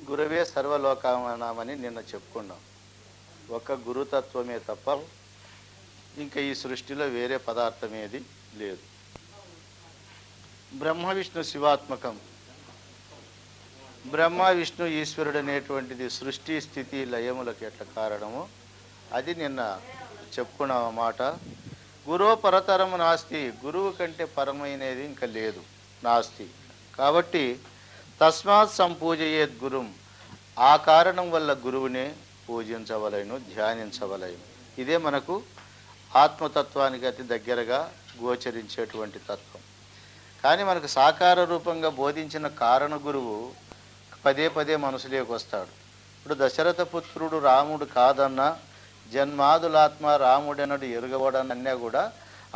గురువే సర్వలోకమని నిన్న చెప్పుకున్నాం. ఒక గురుతత్వమే తప్ప ఇంకా ఈ సృష్టిలో వేరే పదార్థం ఏది లేదు. బ్రహ్మ విష్ణు శివాత్మకం. బ్రహ్మ విష్ణు ఈశ్వరుడు అనేటువంటిది సృష్టి స్థితి లయములకు ఎట్లా కారణమో అది నిన్న చెప్పుకున్నాం అన్నమాట. గురువు పరతరము నాస్తి, గురువు కంటే పరమైనది ఇంకా లేదు, నాస్తి. కాబట్టి తస్మాత్ సంపూజయేద్ గురుం, ఆ కారణం వల్ల గురువునే పూజించవలెను, ధ్యానించవలెను. ఇదే మనకు ఆత్మతత్వానికి అతి దగ్గరగా గోచరించేటువంటి తత్వం. కానీ మనకు సాకార రూపంగా బోధించిన కారణ గురువు పదే పదే మనసులోకి వస్తాడు. ఇప్పుడు దశరథ పుత్రుడు రాముడు కాదన్నా, జన్మాదులాత్మ రాముడనడు ఎరుగబడనన్నా కూడా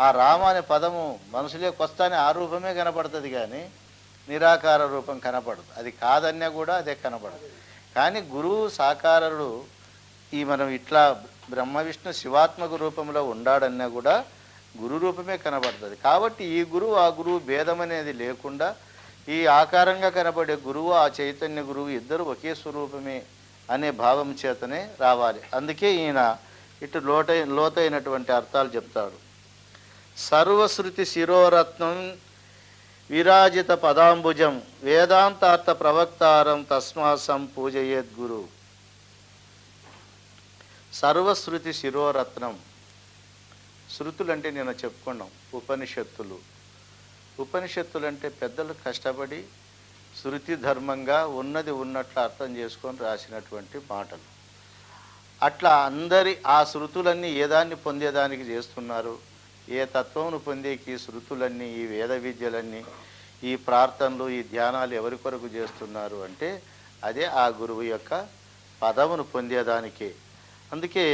ఆ రామ అనే పదము మనసులోకి వస్తానే ఆ రూపమే కనపడుతుంది, కానీ నిరాకార రూపం కనపడదు. అది కాదన్నా కూడా అదే కనపడదు. కానీ గురువు సాకారుడు ఈ మనం ఇట్లా బ్రహ్మ విష్ణు శివాత్మక రూపంలో ఉండాడన్నా కూడా గురు రూపమే కనబడుతుంది. కాబట్టి ఈ గురువు ఆ గురువు భేదం అనేది లేకుండా ఈ ఆకారంగా కనబడే గురువు ఆ చైతన్య గురువు ఇద్దరు ఒకే స్వరూపమే అనే భావం చేతనే రావాలి. అందుకే ఈయన ఇటు లోతైనటువంటి అర్థాలు చెప్తాడు. సర్వశ్రుతి శిరోరత్నం విరాజిత పదాంబుజం వేదాంతార్థ ప్రవక్తారం తస్మాత్ సంపూజయేద్ గురు. సర్వశ్రుతి శిరోరత్నం. శృతులు అంటే నేను చెప్పుకున్నాం ఉపనిషత్తులు. ఉపనిషత్తులు అంటే పెద్దలు కష్టపడి శృతి ధర్మంగా ఉన్నది ఉన్నట్లు అర్థం చేసుకొని రాసినటువంటి మాటలు. అట్లా అందరి ఆ శృతులన్నీ ఏదాన్ని పొందేదానికి చేస్తున్నారు, ఏ తత్వమును పొందేకి శృతులన్నీ, ఈ వేద విద్యలన్నీ, ఈ ప్రార్థనలు, ఈ ధ్యానాలు ఎవరి కొరకు చేస్తున్నారు అంటే అదే ఆ గురువు యొక్క పదమును పొందేదానికే. అందుకే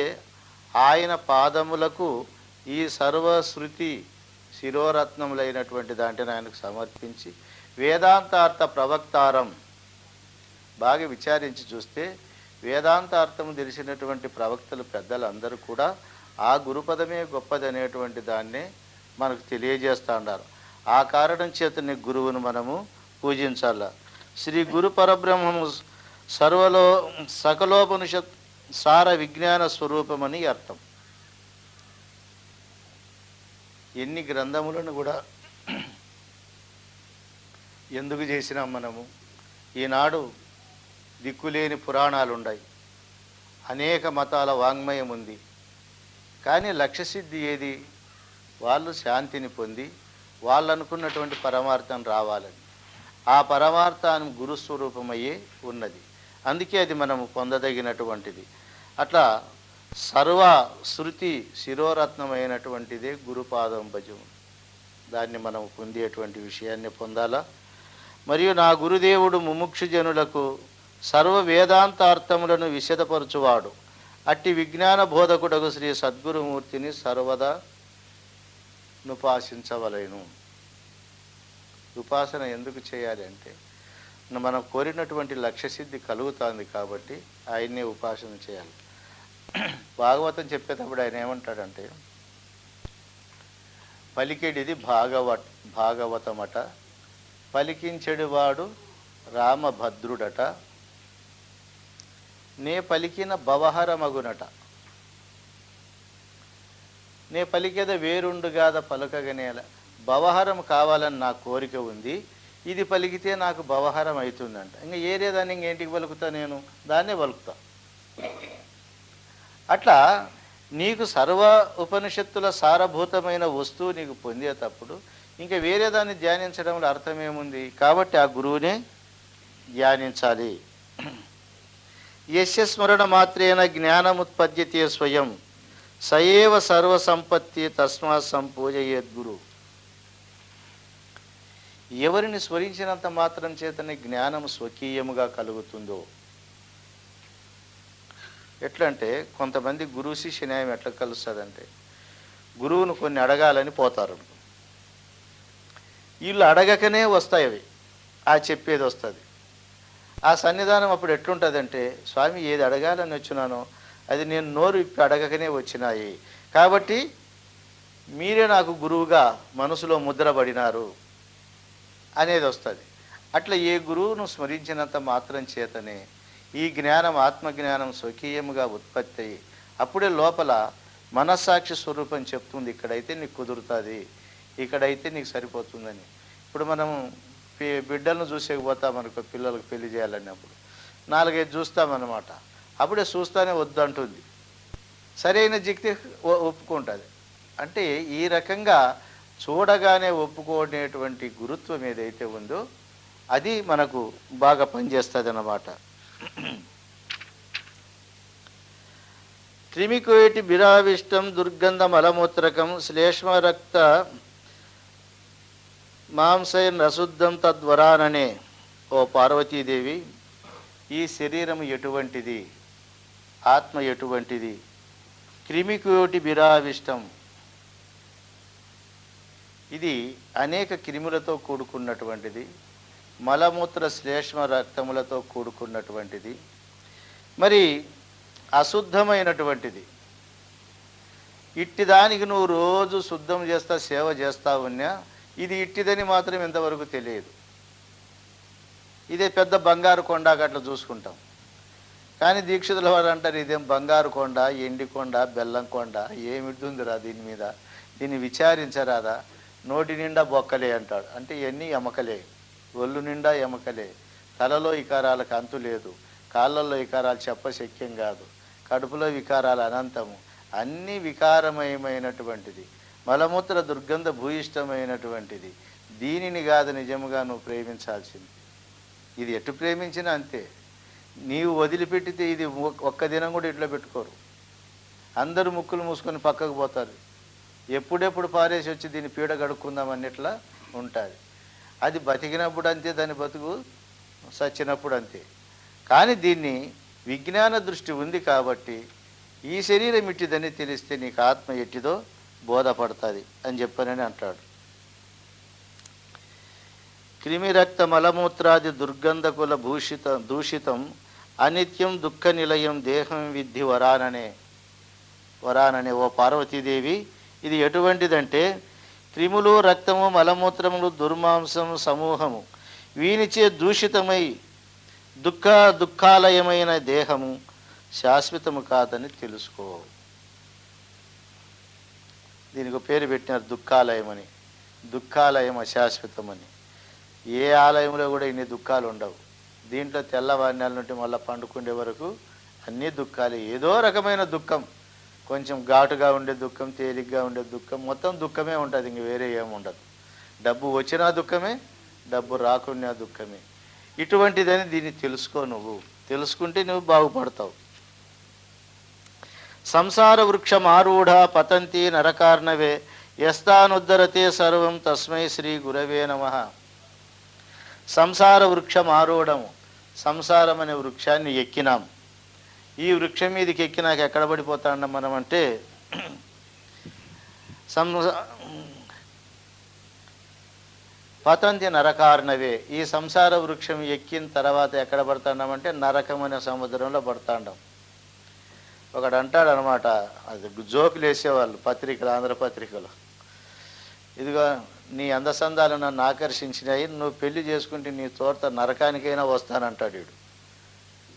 ఆయన పాదములకు ఈ సర్వశృతి శిరోరత్నములైనటువంటి దాంట్ని ఆయనకు సమర్పించి వేదాంతార్థ ప్రవక్తారం బాగా విచారించి చూస్తే వేదాంతార్థము తెలిసినటువంటి ప్రవక్తలు పెద్దలు అందరూ కూడా ఆ గురుపదమే గొప్పది అనేటువంటి దాన్నే మనకు తెలియజేస్తూ ఉన్నారు. ఆ కారణం చేతనే గురువును మనము పూజించాల. శ్రీ గురు పరబ్రహ్మము సకలోపనిషత్ సార విజ్ఞాన స్వరూపమని అర్థం. ఎన్ని గ్రంథములను కూడా ఎందుకు చేసినాం మనము? ఈనాడు దిక్కులేని పురాణాలు ఉన్నాయి, అనేక మతాల వాంగ్మయం ఉంది. కానీ లక్ష్యసిద్ధి ఏది? వాళ్ళు శాంతిని పొంది వాళ్ళు అనుకున్నటువంటి పరమార్థం రావాలని. ఆ పరమార్థాన్ని గురుస్వరూపమయ్యే ఉన్నది. అందుకే అది మనము పొందదగినటువంటిది. అట్లా సర్వ శృతి శిరోరత్నమైనటువంటిదే గురుపాదం భజం. దాన్ని మనం పొందేటువంటి విషయాన్ని పొందాలా. మరియు నా గురుదేవుడు ముముక్షు జనులకు సర్వ వేదాంతార్థములను విశదపరచువాడు. అట్టి విజ్ఞాన బోధకుడకు శ్రీ సద్గురుమూర్తిని సర్వదా నుపాసించవలేను. ఉపాసన ఎందుకు చేయాలి అంటే మనం కోరినటువంటి లక్ష్యసిద్ధి కలుగుతుంది కాబట్టి ఆయన్నే ఉపాసన చేయాలి. భాగవతం చెప్పేటప్పుడు ఆయన ఏమంటాడంటే, పలికెడిది భాగవతమట, పలికించెడివాడు రామభద్రుడట, నే పలికిన భవహరమగునట, నే పలికేద వేరుండుగాద పలుకగనేల. భవహరం కావాలని నా కోరిక ఉంది, ఇది పలికితే నాకు భవహరం అవుతుందంట. ఇంకా ఏరేదాన్ని ఇంకేంటికి పలుకుతా? నేను దాన్నే పలుకుతా. అట్లా నీకు సర్వ ఉపనిషత్తుల సారభూతమైన వస్తువు నీకు పొందేటప్పుడు ఇంకా వేరే దాన్ని ధ్యానించడంలో అర్థమేముంది? కాబట్టి ఆ గురువునే ధ్యానించాలి. యస్య స్మరణ మాత్రేన జ్ఞానముత్పద్యతే స్వయం సయేవ సర్వసంపత్తి తస్మాత్ సంపూజయేద్ గురు. ఎవరిని స్మరించినంత మాత్రం చేతనే జ్ఞానం స్వకీయముగా కలుగుతుందో. ఎట్లంటే కొంతమంది గురువు శిష్య న్యాయం ఎట్లా కలుస్తుందంటే, గురువును కొన్ని అడగాలని పోతారు, వీళ్ళు అడగకనే వస్తాయి అవి, ఆ చెప్పేది వస్తుంది. ఆ సన్నిధానం అప్పుడు ఎట్లుంటుందంటే, స్వామి ఏది అడగాలని వచ్చినానో అది నేను నోరు ఇప్పి అడగకనే వచ్చినాయి, కాబట్టి మీరే నాకు గురువుగా మనసులో ముద్రపడినారు అనేది వస్తుంది. అట్లా ఏ గురువును స్మరించినంత మాత్రం చేతనే ఈ జ్ఞానం ఆత్మజ్ఞానం స్వకీయముగా ఉత్పత్తి అయ్యి అప్పుడే లోపల మనస్సాక్షి స్వరూపం చెప్తుంది, ఇక్కడైతే నీకు కుదురుతుంది, ఇక్కడైతే నీకు సరిపోతుందని. ఇప్పుడు మనం బిడ్డలను చూసేకపోతాం మనకు, పిల్లలకు పెళ్లి చేయాలన్నప్పుడు 4-5 చూస్తామన్నమాట. అప్పుడే చూస్తానే వద్దు అంటుంది, సరైన జిక్తి ఒప్పుకుంటుంది. అంటే ఈ రకంగా చూడగానే ఒప్పుకునేటువంటి గురుత్వం ఏదైతే ఉందో అది మనకు బాగా పనిచేస్తుంది అన్నమాట. క్రిమికోటి బిరావిష్టం దుర్గంధ మలమూత్రకం శ్లేష్మ రక్త మాంసైర్ నశుద్ధం తద్వరాననే ఓ పార్వతీదేవి, ఈ శరీరం ఎటువంటిది, ఆత్మ ఎటువంటిది? క్రిమికోటి బిరావిష్టం, ఇది అనేక క్రిములతో కూడుకున్నటువంటిది, మలమూత్ర శ్లేష్మ రక్తములతో కూడుకున్నటువంటిది, మరి అశుద్ధమైనటువంటిది. ఇట్టిదానికి నువ్వు రోజు శుద్ధం చేస్తా సేవ చేస్తా ఉన్నా ఇది ఇట్టిదని మాత్రం ఇంతవరకు తెలియదు. ఇదే పెద్ద బంగారు కొండ అట్లా చూసుకుంటాం. కానీ దీక్షితుల వారు అంటారు, ఇదేం బంగారు కొండ, ఎండి కొండ, బెల్లం కొండ, ఏమిటుందిరా దీని మీద, దీన్ని విచారించరాదా, నోటి నిండా బొక్కలే అంటాడు. అంటే ఇవన్నీ ఎమకలే, ఒళ్ళు నిండా ఎమకలే, తలలో వికారాలకు అంతు లేదు, కాళ్ళల్లో వికారాలు చెప్పశక్యం కాదు, కడుపులో వికారాలు అనంతము, అన్నీ వికారమయమైనటువంటిది, మలమూత్ర దుర్గంధ భూయిష్టమైనటువంటిది. దీనిని కాదు నిజముగా నువ్వు ప్రేమించాల్సింది. ఇది ఎటు ప్రేమించినా అంతే. నీవు వదిలిపెట్టితే ఇది ఒక్క దినం కూడా ఇట్లా పెట్టుకోరు, అందరూ ముక్కులు మూసుకొని పక్కకు పోతారు. ఎప్పుడెప్పుడు పారేసి వచ్చి దీన్ని పీడ గడుక్కుందాం అన్నట్లా ఉంటుంది. అది బతికినప్పుడు అంతే, దాని బతుకు సచ్చినప్పుడు అంతే. కానీ దీన్ని విజ్ఞాన దృష్టి ఉంది కాబట్టి ఈ శరీరం ఇట్టిదని తెలిస్తే నీకు ఆత్మ ఎట్టిదో బోధపడుతుంది అని చెప్పనని అంటాడు. క్రిమిరక్త మలమూత్రాది దుర్గంధకుల దూషితం అనిత్యం దుఃఖ నిలయం దేహం విద్ధి వరాననే ఓ పార్వతీదేవి, ఇది ఎటువంటిదంటే క్రిములు రక్తము మలమూత్రములు దుర్మాంసము సమూహము వీనిచే దూషితమై దుఃఖాలయమైన దేహము శాశ్వతము కాదని తెలుసుకో. దీనికి పేరు పెట్టినారు దుఃఖాలయం అని. దుఃఖాలయం అశాశ్వతమని. ఏ ఆలయంలో కూడా ఇన్ని దుఃఖాలు ఉండవు. దీంట్లో తెల్లవారినాల నుండి మళ్ళీ పండుకునే వరకు అన్నీ దుఃఖాలే. ఏదో రకమైన దుఃఖం, కొంచెం ఘాటుగా ఉండే దుఃఖం, తేలిగ్గా ఉండే దుఃఖం, మొత్తం దుఃఖమే ఉంటుంది, ఇంక వేరే ఏముండదు. డబ్బు వచ్చినా దుఃఖమే, డబ్బు రాకున్నా దుఃఖమే. ఇటువంటిదని దీన్ని తెలుసుకో. నువ్వు తెలుసుకుంటే నువ్వు బాగుపడతావు. సంసార వృక్షం ఆరూఢ పతంతి నరకార్ణవే యస్తానుద్ధరతే సర్వం తస్మై శ్రీ గురవే నమః. సంసార వృక్షం ఆరూఢము, సంసారం అనే వృక్షాన్ని ఎక్కినాం. ఈ వృక్షం మీదకి ఎక్కినాక ఎక్కడ పడిపోతాం మనం అంటే పతంతి నరకార్ణవే. ఈ సంసార వృక్షం ఎక్కిన తర్వాత ఎక్కడ పడతాండామంటే నరకం అనే సముద్రంలో పడతాండం. ఒకడు అంటాడు అనమాట, అది జోకులు వేసేవాళ్ళు పత్రికలు, ఆంధ్రపత్రికలు, ఇదిగో నీ అందసందాలు నన్ను ఆకర్షించినాయి, నువ్వు పెళ్లి చేసుకుంటే నీ తోట నరకానికైనా వస్తానంటాడు వీడు.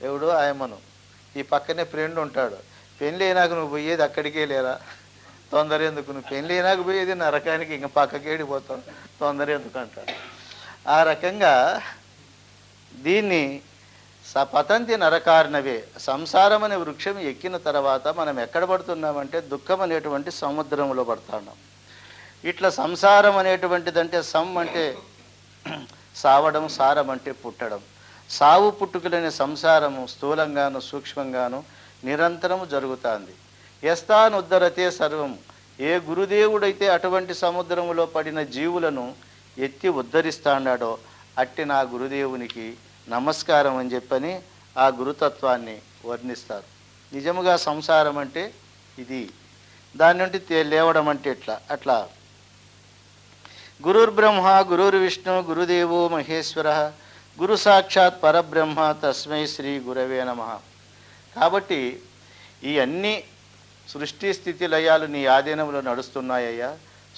ఎవడు? ఆయమ్మను. ఈ పక్కనే ఫ్రెండ్ ఉంటాడు, పెళ్ళి అయినాక నువ్వు పోయేది అక్కడికే లేరా, తొందర ఎందుకు, నువ్వు పెళ్ళి అయినాక పోయేది నరకానికి, ఇంక పక్కకేడి పోతావు, తొందర ఎందుకు అంటాడు. ఆ రకంగా దీన్ని పతంతి నరకార్ణవే, సంసారం అనే వృక్షం ఎక్కిన తర్వాత మనం ఎక్కడ పడుతున్నామంటే దుఃఖం అనేటువంటి సముద్రంలో పడుతున్నాం. ఇట్లా సంసారం అనేటువంటిదంటే సమ్ అంటే సావడం, సారం అంటే పుట్టడం. సావు పుట్టుకలనే సంసారము స్థూలంగాను సూక్ష్మంగాను నిరంతరము జరుగుతుంది. యస్తానుద్ధరతే సర్వం, ఏ గురుదేవుడైతే అటువంటి సముద్రములో పడిన జీవులను ఎత్తి ఉద్ధరిస్తాడాడో అట్టి నా గురుదేవునికి నమస్కారం అని చెప్పని ఆ గురుతత్వాన్ని వర్ణిస్తారు. నిజముగా సంసారం అంటే ఇది, దాని నుండి లేవడం అంటే అట్లా గురుర్బ్రహ్మ గురుర్విష్ణు గురుదేవో మహేశ్వర గురు సాక్షాత్ పరబ్రహ్మ తస్మై శ్రీ గురవే నమః. కాబట్టి ఈ అన్ని సృష్టి స్థితి లయాలు నీ ఆధీనంలో నడుస్తున్నాయ్యా.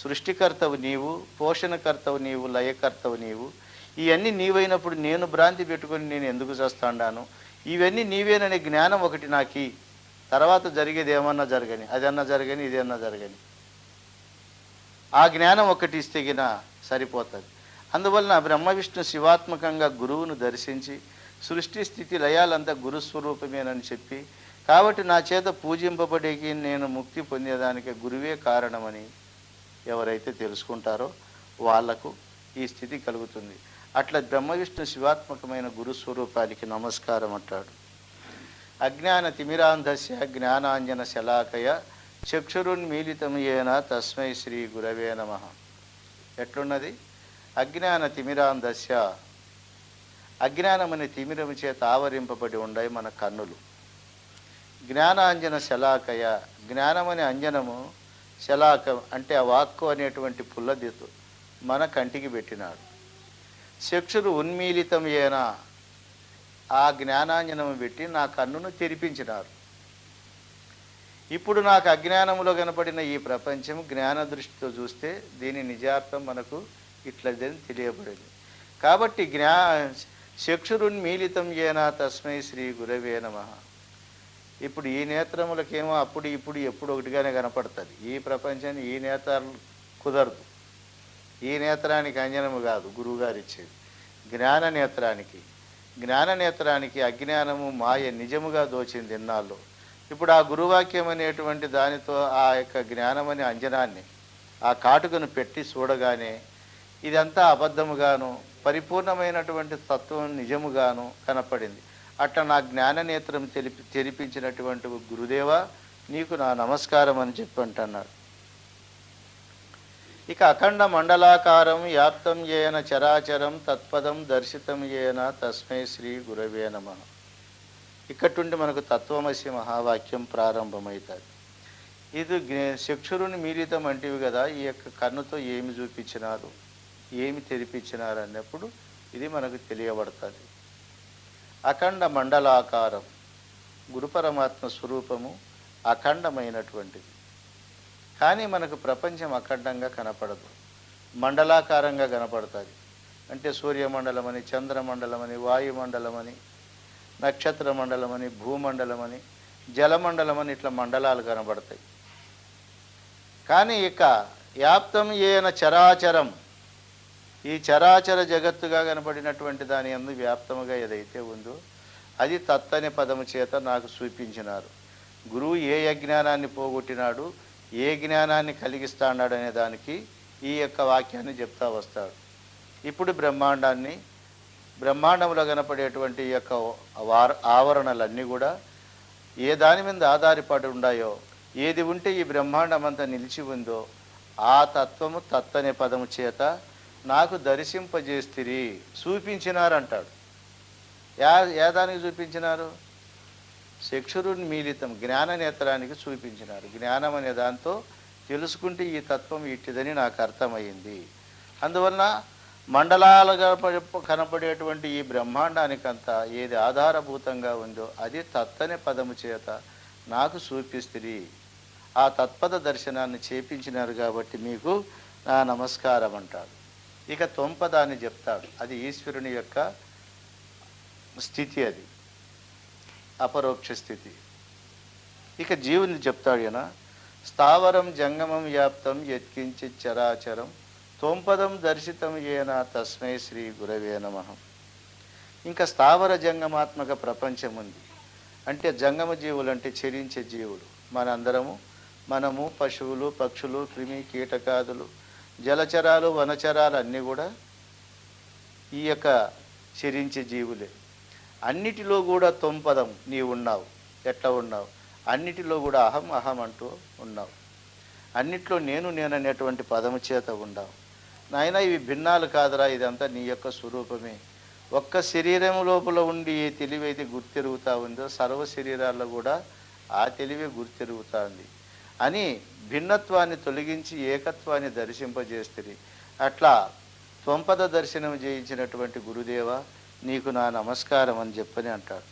సృష్టికర్తవు నీవు, పోషణకర్తవు నీవు, లయకర్తవు నీవు. ఇవన్నీ నీవైనప్పుడు నేను భ్రాంతి పెట్టుకొని నేను ఎందుకు చేస్తాడాను, ఇవన్నీ నీవేననే జ్ఞానం ఒకటి నాకి, తర్వాత జరిగేది ఏమన్నా జరగని, అదన్నా జరగని, ఇదన్నా జరగని, ఆ జ్ఞానం ఒకటి ఇస్తే గిన సరిపోతుంది. అందువలన బ్రహ్మ విష్ణు శివాత్మకంగా గురువును దర్శించి సృష్టి స్థితి లయాలంతా గురుస్వరూపమేనని చెప్పి, కాబట్టి నా చేత పూజింపబడేకి నేను ముక్తి పొందేదానికి గురువే కారణమని ఎవరైతే తెలుసుకుంటారో వాళ్లకు ఈ స్థితి కలుగుతుంది. అట్లా బ్రహ్మ విష్ణు శివాత్మకమైన గురుస్వరూపానికి నమస్కారం అంటాడు. అజ్ఞాన తిమిరాంధస్య జ్ఞానాంజన శలాకయ చక్షురున్మీలితం ఏన తస్మై శ్రీ గురవే నమః. ఎట్లున్నది? అజ్ఞాన తిమిరాంధస్య, అజ్ఞానమని తిమిరము చేత ఆవరింపబడి ఉన్నాయి మన కన్నులు. జ్ఞానాంజన శలాకయ, జ్ఞానమని అంజనము, శలాక అంటే ఆ వాక్కు అనేటువంటి పుల్లదితు మన కంటికి పెట్టినాడు. చక్షురు ఉన్మీలితం ఏన, ఆ జ్ఞానాంజనము పెట్టి నా కన్నును తెరిపించినారు. ఇప్పుడు నాకు అజ్ఞానములో కనపడిన ఈ ప్రపంచం జ్ఞాన దృష్టితో చూస్తే దీని నిజార్థం మనకు ఇట్లదని తెలియబడింది. కాబట్టి చక్షురున్మీలితం ఏన తస్మై శ్రీ గురవే నమః. ఇప్పుడు ఈ నేత్రములకేమో అప్పుడు ఇప్పుడు ఎప్పుడు ఒకటిగానే కనపడుతుంది. ఈ ప్రపంచాన్ని ఈ నేత్రాలు కుదరదు. ఈ నేత్రానికి అంజనము కాదు గురువుగారు ఇచ్చేది, జ్ఞాన నేత్రానికి. జ్ఞాన నేత్రానికి అజ్ఞానము మాయ నిజముగా దోచింది ఇన్నాళ్ళు. ఇప్పుడు ఆ గురువాక్యం అనేటువంటి దానితో ఆ యొక్క జ్ఞానమనే అంజనాన్ని, ఆ కాటుకను పెట్టి చూడగానే ఇదంతా అబద్ధముగాను పరిపూర్ణమైనటువంటి తత్వం నిజముగాను కనపడింది. అట్లా నా జ్ఞాన నేత్రం తెరిపించినటువంటి గురుదేవా నీకు నా నమస్కారం అని చెప్పి అంటున్నాడు. ఇక అఖండ మండలాకారం వ్యాప్తం ఏన చరాచరం తత్పదం దర్శితం ఏన తస్మై శ్రీ గురవే నమః. ఇక్కడుండి మనకు తత్వమసి మహావాక్యం ప్రారంభమవుతుంది. ఇది చక్షురుని మీలితం అంటివి కదా, ఈ యొక్క కన్నుతో ఏమి చూపించినారు, ఏమి తెరిపించినారు అన్నప్పుడు ఇది మనకు తెలియబడుతుంది. అఖండ మండలాకారం, గురు పరమాత్మ స్వరూపము అఖండమైనటువంటిది. కానీ మనకు ప్రపంచం అఖండంగా కనపడదు, మండలాకారంగా కనపడుతుంది. అంటే సూర్యమండలమని, చంద్రమండలమని, వాయుమండలమని, నక్షత్ర మండలమని, భూమండలమని, జలమండలమని ఇట్లా మండలాలు కనబడతాయి. కానీ ఇక వ్యాప్తం ఏన చరాచరం, ఈ చరాచర జగత్తుగా కనబడినటువంటి దాని యందు వ్యాప్తముగా ఏదైతే ఉందో అది తత్తనే పదము చేత నాకు చూపించినారు. గురువు ఏ అజ్ఞానాన్ని పోగొట్టినాడు, ఏ జ్ఞానాన్ని కలిగిస్తాడు అనే దానికి ఈ యొక్క వాక్యాన్ని చెప్తా వస్తాడు. ఇప్పుడు బ్రహ్మాండంలో కనపడేటువంటి ఈ యొక్క ఆవరణలన్నీ కూడా ఏ దాని మీద ఆధారపడి ఉన్నాయో, ఏది ఉంటే ఈ బ్రహ్మాండం అంతా నిలిచి ఉందో ఆ తత్వము తత్తనే పదము చేత నాకు దర్శింపజేస్తిరి, చూపించినారంటాడు. ఏ దానికి చూపించినారు? చక్షురున్మీలితం, జ్ఞాన నేత్రానికి చూపించినారు. జ్ఞానం అనే దాంతో తెలుసుకుంటే ఈ తత్వం ఇట్టిదని నాకు అర్థమైంది. అందువలన మండలాలుగా కనపడేటువంటి ఈ బ్రహ్మాండానికంతా ఏది ఆధారభూతంగా ఉందో అది తత్తనే పదము చేత నాకు చూపిస్తుంది. ఆ తత్పద దర్శనాన్ని చేపించినారు కాబట్టి మీకు నా నమస్కారం అంటాడు. ఇక తొంపదాన్ని చెప్తాడు. అది ఈశ్వరుని యొక్క స్థితి, అది అపరోక్ష స్థితి. ఇక జీవుని చెప్తాడు ఈయన. స్థావరం జంగమం వ్యాప్తం యత్కించిత్ చరాచరం తొంపదం దర్శితం ఏన తస్మై శ్రీ గురవే నమః. ఇంకా స్థావర జంగమాత్మక ప్రపంచం ఉంది. అంటే జంగమ జీవులు అంటే చరించే జీవులు మనము పశువులు, పక్షులు, క్రిమి కీటకాదులు, జలచరాలు, వనచరాలు అన్నీ కూడా ఈ యొక్క చరించే జీవులే. అన్నిటిలో కూడా తొంపదం నీవు ఉన్నావు. ఎట్లా ఉన్నావు? అన్నిటిలో కూడా అహం అహం అంటూ ఉన్నావు. అన్నిట్లో నేను అనేటువంటి పదము చేత ఉన్నావు. నాయన ఇవి భిన్నాలు కాదురా, ఇదంతా నీ యొక్క స్వరూపమే. ఒక్క శరీరం లోపల ఉండి ఏ తెలివైతే గుర్తెరుగుతూ ఉందో సర్వ శరీరాల్లో కూడా ఆ తెలివే గుర్తెరుగుతుంది అని భిన్నత్వాన్ని తొలగించి ఏకత్వాన్ని దర్శింపజేస్తుంది. అట్లా త్వంపద దర్శనం చేయించినటువంటి గురుదేవ నీకు నా నమస్కారం అని చెప్పని అంటాడు.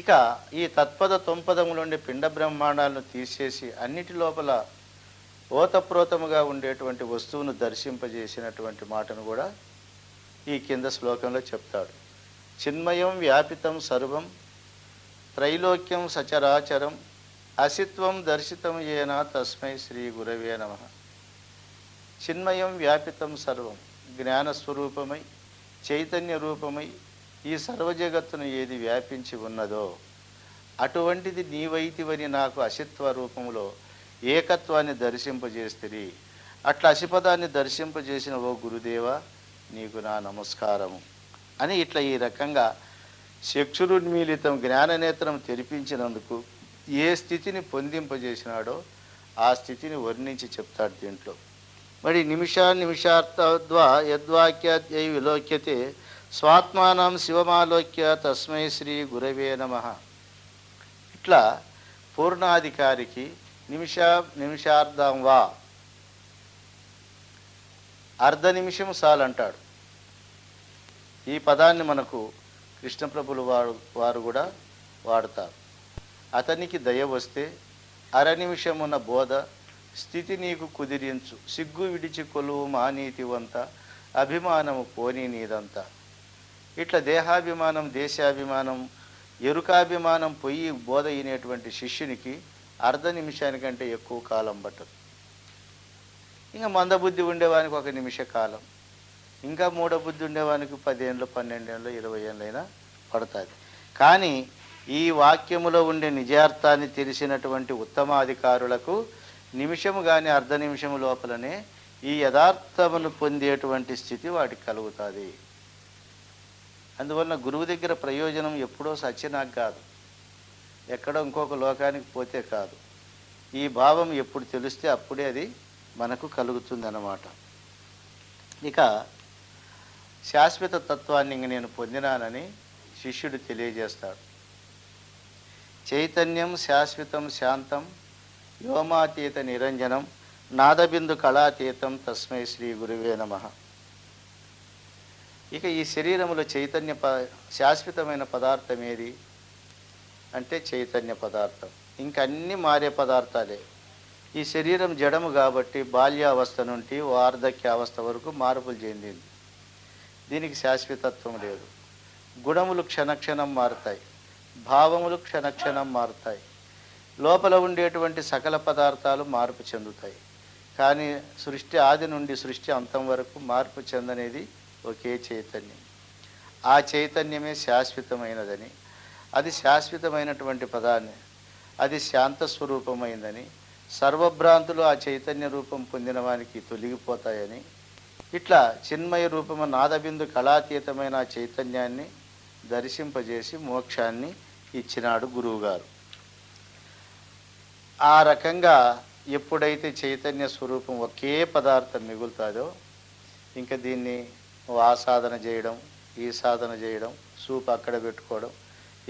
ఇక ఈ తత్పద తొంపదములుండే పిండ బ్రహ్మాండాలను తీసేసి అన్నిటి లోపల ఓతప్రోతముగా ఉండేటువంటి వస్తువును దర్శింపజేసినటువంటి మాటను కూడా ఈ కింద శ్లోకంలో చెప్తాడు. చిన్మయం వ్యాపితం సర్వం త్రైలోక్యం సచరాచరం అసిత్వం దర్శితం ఏన తస్మై శ్రీ గురవే నమః. చిన్మయం వ్యాపితం సర్వం, జ్ఞానస్వరూపమై చైతన్య రూపమై ఈ సర్వజగత్తును ఏది వ్యాపించి ఉన్నదో అటువంటిది నీవైతివని నాకు అసిత్వ రూపంలో ఏకత్వాన్ని దర్శింపజేస్తిరి. అట్లా అసిపదాన్ని దర్శింపజేసిన ఓ గురుదేవా నీకు నా నమస్కారము అని ఇట్లా ఈ రకంగా చక్షురున్మీలితం జ్ఞాననేత్రం తెరిపించినందుకు ఏ స్థితిని పొందింపజేసినాడో ఆ స్థితిని వర్ణించి చెప్తాడు దీంట్లో. మరి నిమిషార్థద్వా యద్వాక్యాద్యై విలోక్యతే స్వాత్మానం శివమాలోక్య తస్మై శ్రీ గురవే నమః. ఇట్లా పూర్ణాధికారికి నిమిషార్థం వా, అర్ధ నిమిషం చాలంటాడు. ఈ పదాన్ని మనకు కృష్ణప్రభులు వారు కూడా వాడతారు. అతనికి దయ వస్తే అర నిమిషమున్న బోధ స్థితి నీకు కుదిరించు, సిగ్గు విడిచి కొలువు మానీతివంత, అభిమానము పోనీ నీదంతా. ఇట్లా దేహాభిమానం దేశాభిమానం ఎరుకాభిమానం పొయ్యి బోధ అయినటువంటి శిష్యునికి అర్ధ నిమిషానికంటే ఎక్కువ కాలం పట్టదు. ఇంకా మందబుద్ధి ఉండేవానికి 1 నిమిష కాలం, ఇంకా మూఢబుద్ధి ఉండేవానికి 10 ఏళ్ళు 12 ఏళ్ళు 20 ఏళ్ళైనా పడుతుంది. కానీ ఈ వాక్యములో ఉండే నిజార్థాన్ని తెలిసినటువంటి ఉత్తమాధికారులకు నిమిషము కానీ అర్ధ నిమిషము లోపలనే ఈ యథార్థమును పొందేటువంటి స్థితి వాటికి కలుగుతుంది. అందువలన గురువు దగ్గర ప్రయోజనం ఎప్పుడో సత్యనాకు కాదు, ఎక్కడో ఇంకొక లోకానికి పోతే కాదు. ఈ భావం ఎప్పుడు తెలిస్తే అప్పుడే అది మనకు కలుగుతుంది అన్నమాట. ఇక శాశ్వత తత్వాన్ని ఇంక నేను పొందినానని శిష్యుడు తెలియజేస్తాడు. చైతన్యం శాశ్వతం శాంతం వ్యోమాతీత నిరంజనం నాదబిందు కళాతీతం తస్మై శ్రీ గురువే నమః. ఇక ఈ శరీరములో శాశ్వతమైన పదార్థం ఏది అంటే చైతన్య పదార్థం. ఇంక అన్నీ మారే పదార్థాలే. ఈ శరీరం జడము కాబట్టి బాల్యావస్థ నుండి వార్ధక్యావస్థ వరకు మార్పులు చెందింది. దీనికి శాశ్వతత్వం లేదు. గుణములు క్షణక్షణం మారుతాయి, భావములు క్షణక్షణం మారుతాయి, లోపల ఉండేటువంటి సకల పదార్థాలు మార్పు చెందుతాయి. కానీ సృష్టి ఆది నుండి సృష్టి అంతం వరకు మార్పు చెందనేది ఒకే చైతన్యం. ఆ చైతన్యమే శాశ్వతమైనదని, అది శాశ్వతమైనటువంటి పదాన్ని, అది శాంత స్వరూపమైందని, సర్వభ్రాంతులు ఆ చైతన్య రూపం పొందిన వానికి తొలగిపోతాయని, ఇట్లా చిన్మయ రూపము నాదబిందు కళాతీతమైన ఆ చైతన్యాన్ని దర్శింపజేసి మోక్షాన్ని ఇచ్చినాడు గురువుగారు. ఆ రకంగా ఎప్పుడైతే చైతన్య స్వరూపం ఒకే పదార్థం మిగులుతుందో ఇంకా దీన్ని ఆ సాధన చేయడం ఈ సాధన చేయడం, సూపు అక్కడ పెట్టుకోవడం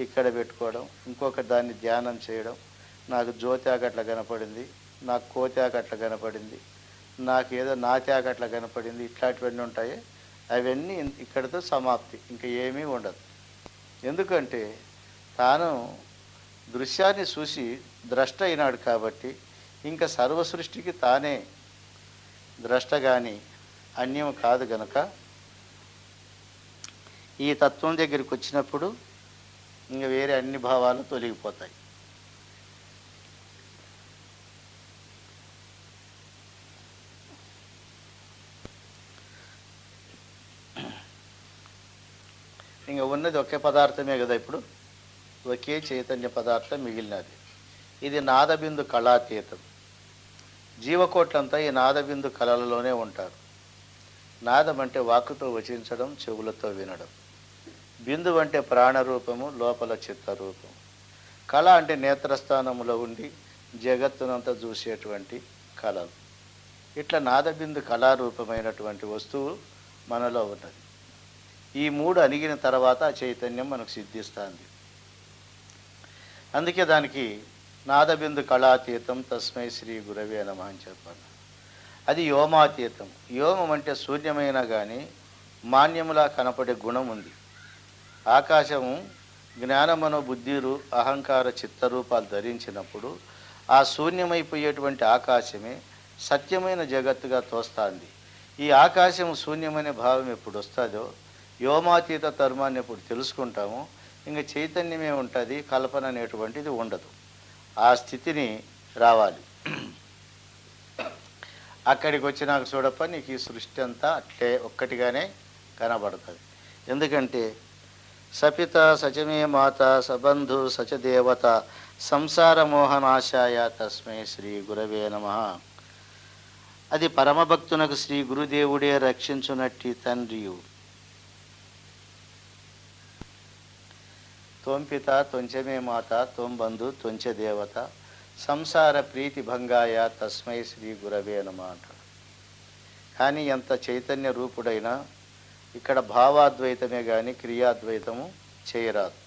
ఇక్కడ పెట్టుకోవడం, ఇంకొక దాన్ని ధ్యానం చేయడం, నాకు జ్యోతాక అట్లా కనపడింది, నాకు కోతాక అట్లా కనపడింది, నాకు ఏదో నాత్యాక అట్లా కనపడింది, ఇట్లాంటివన్నీ ఉంటాయి. అవన్నీ ఇక్కడితో సమాప్తి, ఇంకా ఏమీ ఉండదు. ఎందుకంటే తాను దృశ్యాన్ని చూసి ద్రష్ట అయినాడు కాబట్టి ఇంకా సర్వ సృష్టికి తానే ద్రష్ట కానీ అన్యం కాదు గనుక ఈ తత్వం దగ్గరికి వచ్చినప్పుడు ఇంకా వేరే అన్ని భావాలు తొలగిపోతాయి. ఇంకా ఉన్నది ఒకే పదార్థమే కదా, ఇప్పుడు ఒకే చైతన్య పదార్థం మిగిలినది. ఇది నాదబిందు కళాతీతం. జీవకోట్లంతా ఈ నాదబిందు కళలలోనే ఉంటారు. నాదం అంటే వాక్కుతో వచించడం, చెవులతో వినడం. బిందు అంటే ప్రాణరూపము, లోపల చిత్తరూపం. కళ అంటే నేత్రస్థానములో ఉండి జగత్తునంతా చూసేటువంటి కళలు. ఇట్లా నాదబిందు కళారూపమైనటువంటి వస్తువు మనలో ఉన్నది. ఈ మూడు అణిగిన తర్వాత ఆ చైతన్యం మనకు సిద్ధిస్తుంది. అందుకే దానికి నాదబిందు కళాతీతం తస్మై శ్రీ గురవే నమః అని చెప్పాను. అది వ్యోమాతీతం. వ్యోమం అంటే శూన్యమైనా కానీ మాన్యములా కనపడే గుణం ఉంది. ఆకాశము జ్ఞానమనో బుద్ధిరు అహంకార చిత్తరూపాలు ధరించినప్పుడు ఆ శూన్యమైపోయేటువంటి ఆకాశమే సత్యమైన జగత్తుగా తోస్తుంది. ఈ ఆకాశం శూన్యమనే భావం ఎప్పుడు వస్తుందో వ్యోమాతీత ధర్మాన్ని ఎప్పుడు తెలుసుకుంటామో ఇంకా చైతన్యమే ఉంటుంది, కల్పన అనేటువంటిది ఉండదు. ఆ స్థితిని రావాలి. అక్కడికి వచ్చినాక చూడప్ప నీకు ఈ సృష్టి అంతా అట్లే ఒక్కటిగానే కనబడుతుంది. ఎందుకంటే సపిత సచమే మాత సబంధు సచదేవత సంసార మోహనాశాయ తస్మై శ్రీ గురవే నమః. అది పరమభక్తునకు శ్రీ గురుదేవుడే రక్షించునట్టి తండ్రియు. తోంపిత తొంచమే మాత తోంబంధు తొంచె దేవత సంసార ప్రీతి భంగాయ తస్మై శ్రీ గురవే నమః అంటాడు. కానీ ఎంత చైతన్య రూపుడైనా ఇక్కడ భావాద్వైతమే కానీ క్రియాద్వైతము చేయరాదు.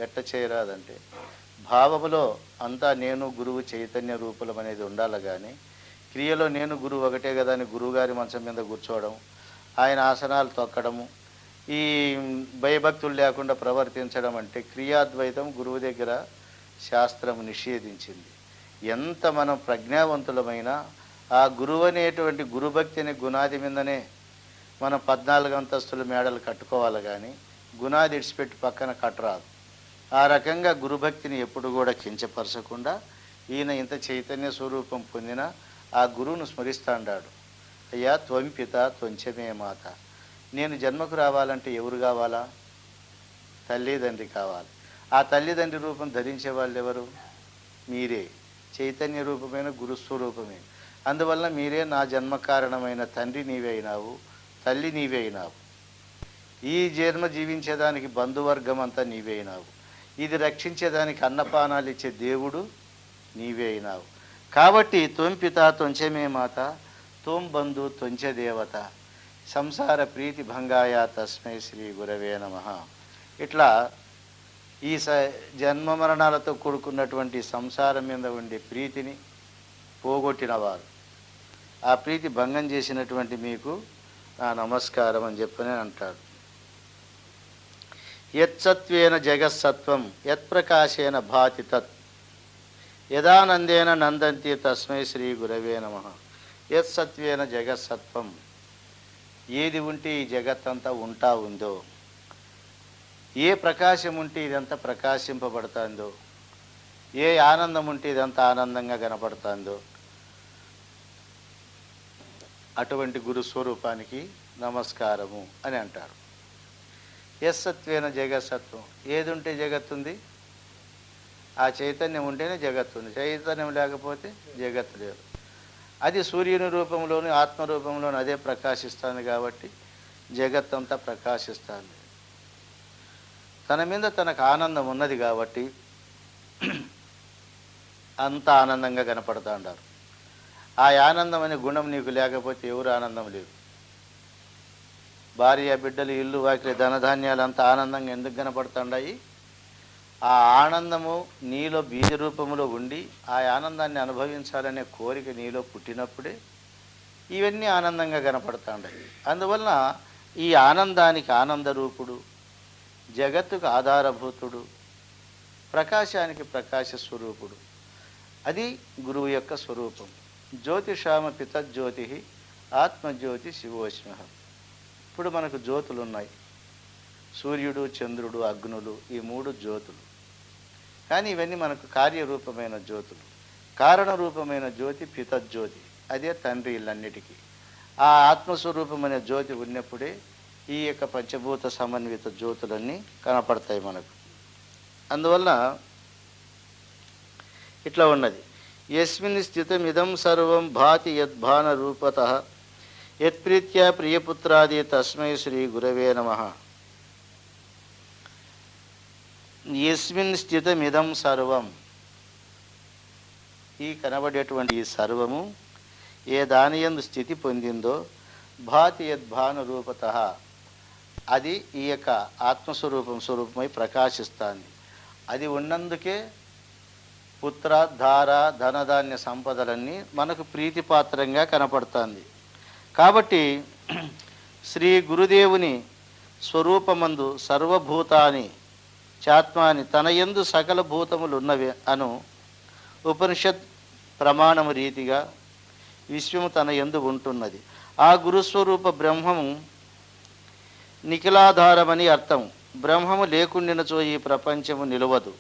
ఎట్ట చేయరాదంటే భావములో అంతా నేను గురువు చైతన్య రూపులం అనేది ఉండాలి, కానీ క్రియలో నేను గురువు ఒకటే కదా అని గురువుగారి మంచం మీద కూర్చోవడం, ఆయన ఆసనాలు తొక్కడము, ఈ భయభక్తులు లేకుండా ప్రవర్తించడం అంటే క్రియాద్వైతం గురువు దగ్గర శాస్త్రం నిషేధించింది. ఎంత మనం ప్రజ్ఞావంతులమైనా ఆ గురువు అనేటువంటి గురుభక్తి అనే గుణాది మీదనే మనం 14 అంతస్తుల మేడలు కట్టుకోవాలి, కానీ గుణాది ఇడిచిపెట్టి పక్కన కట్టరాదు. ఆ రకంగా గురుభక్తిని ఎప్పుడు కూడా కించపరచకుండా ఈయన ఇంత చైతన్య స్వరూపం పొందిన ఆ గురువును స్మరిస్తాడాడు. అయ్యా త్వంపిత త్వంచమే మాత. నేను జన్మకు రావాలంటే ఎవరు కావాలా? తల్లిదండ్రి కావాలి. ఆ తల్లిదండ్రి రూపం ధరించే వాళ్ళు ఎవరు? మీరే. చైతన్య రూపమైన గురుస్వరూపమే. అందువల్ల మీరే నా జన్మ కారణమైన తండ్రి నీవే అయినావు, తల్లి నీవే అయినావు. ఈ జన్మ జీవించేదానికి బంధువర్గం అంతా నీవే అయినావు. ఇది రక్షించేదానికి అన్నపానాలు ఇచ్చే దేవుడు నీవే అయినావు. కాబట్టి తొంపిత తొంచమే మాత తోం బంధు తొంచె దేవత సంసార ప్రీతి భంగాయ తస్మై శ్రీ గురవే నమః. ఇట్లా ఈ జన్మ మరణాలతో కూడుకున్నటువంటి సంసారం మీద ఉండే ప్రీతిని పోగొట్టినవారు, ఆ ప్రీతి భంగం చేసినటువంటి మీకు నా నమస్కారం అని చెప్పని అంటాడు. యత్సత్వేన జగత్సత్వం యత్ప్రకాశేన భాతి తత్ యదానందేన నందంతి తస్మై శ్రీ గురవే నమః. యత్సత్వేన జగత్సత్వం, ఏది ఉంటే ఈ జగత్తంతా ఉంటా ఉందో, ఏ ప్రకాశం ఉంటే ఇదంతా ప్రకాశింపబడుతుందో, ఏ ఆనందం ఉంటే ఇదంతా ఆనందంగా కనపడుతుందో అటువంటి గురుస్వరూపానికి నమస్కారము అని అంటారు. యస్సత్వేన జగత్సత్వం, ఏది ఉంటే జగత్తుంది? ఆ చైతన్యం ఉంటేనే జగత్తుంది. చైతన్యం లేకపోతే జగత్తు లేదు. అది సూర్యుని రూపంలోని ఆత్మరూపంలోని అదే ప్రకాశిస్తుంది కాబట్టి జగత్తంతా ప్రకాశిస్తుంది. తన మీద తనకు ఆనందం ఉన్నది కాబట్టి అంత ఆనందంగా కనపడుతూ ఉంటారు. ఆ ఆనందం అనే గుణం నీకు లేకపోతే ఎవరు ఆనందం లేదు. భార్య బిడ్డలు ఇల్లు వాకిలి ధనధాన్యాలు అంత ఆనందంగా ఎందుకు కనపడుతుండాయి? ఆ ఆనందము నీలో బీజ రూపంలో ఉండి ఆ ఆనందాన్ని అనుభవించాలనే కోరిక నీలో పుట్టినప్పుడే ఇవన్నీ ఆనందంగా కనపడుతుండాయి. అందువలన ఈ ఆనందానికి ఆనందరూపుడు, జగత్తుకు ఆధారభూతుడు, ప్రకాశానికి ప్రకాశ స్వరూపుడు, అది గురువు యొక్క స్వరూపం. జ్యోతిషామ పితజ్యోతి ఆత్మజ్యోతి శివోష్మ. ఇప్పుడు మనకు జ్యోతులు ఉన్నాయి, సూర్యుడు చంద్రుడు అగ్నులు, ఈ 3 జ్యోతులు. కానీ ఇవన్నీ మనకు కార్యరూపమైన జ్యోతులు. కారణరూపమైన జ్యోతి పితజ్యోతి, అదే తండ్రి ఇళ్ళన్నిటికీ. ఆ ఆత్మస్వరూపమైన జ్యోతి ఉన్నప్పుడే ఈ యొక్క పంచభూత సమన్విత జ్యోతులన్నీ కనపడతాయి మనకు. అందువల్ల ఇట్లా ఉన్నది. యస్మిన్ స్థితమిదం సర్వం భాతి యద్భాన రూపతః యత్ప్రీత్యా ప్రియపుత్రాది తస్మై శ్రీ గురవే నమః. యస్మిన్ స్థితమిదం సర్వం, ఈ కనబడేటువంటి ఈ సర్వము ఏ దానియందు స్థితి పొందిందో భాతి యద్భాన రూపతః, అది ఈ యొక్క స్వరూపమై ప్రకాశిస్తుంది. అది ఉన్నందుకే పుత్ర ధార ధనధాన్య సంపదలన్నీ మనకు ప్రీతిపాత్రంగా కనపడుతుంది. కాబట్టి శ్రీ గురుదేవుని స్వరూపమందు సర్వభూతాని చాత్మాని తన యందు సకల భూతములు ఉన్నవి అను ఉపనిషత్ ప్రమాణము రీతిగా విశ్వము తన యందు ఉంటున్నది. ఆ గురుస్వరూప బ్రహ్మము నిఖిలాధారమని అర్థం. బ్రహ్మము లేకుండినచో ఈ ప్రపంచము నిలవదు.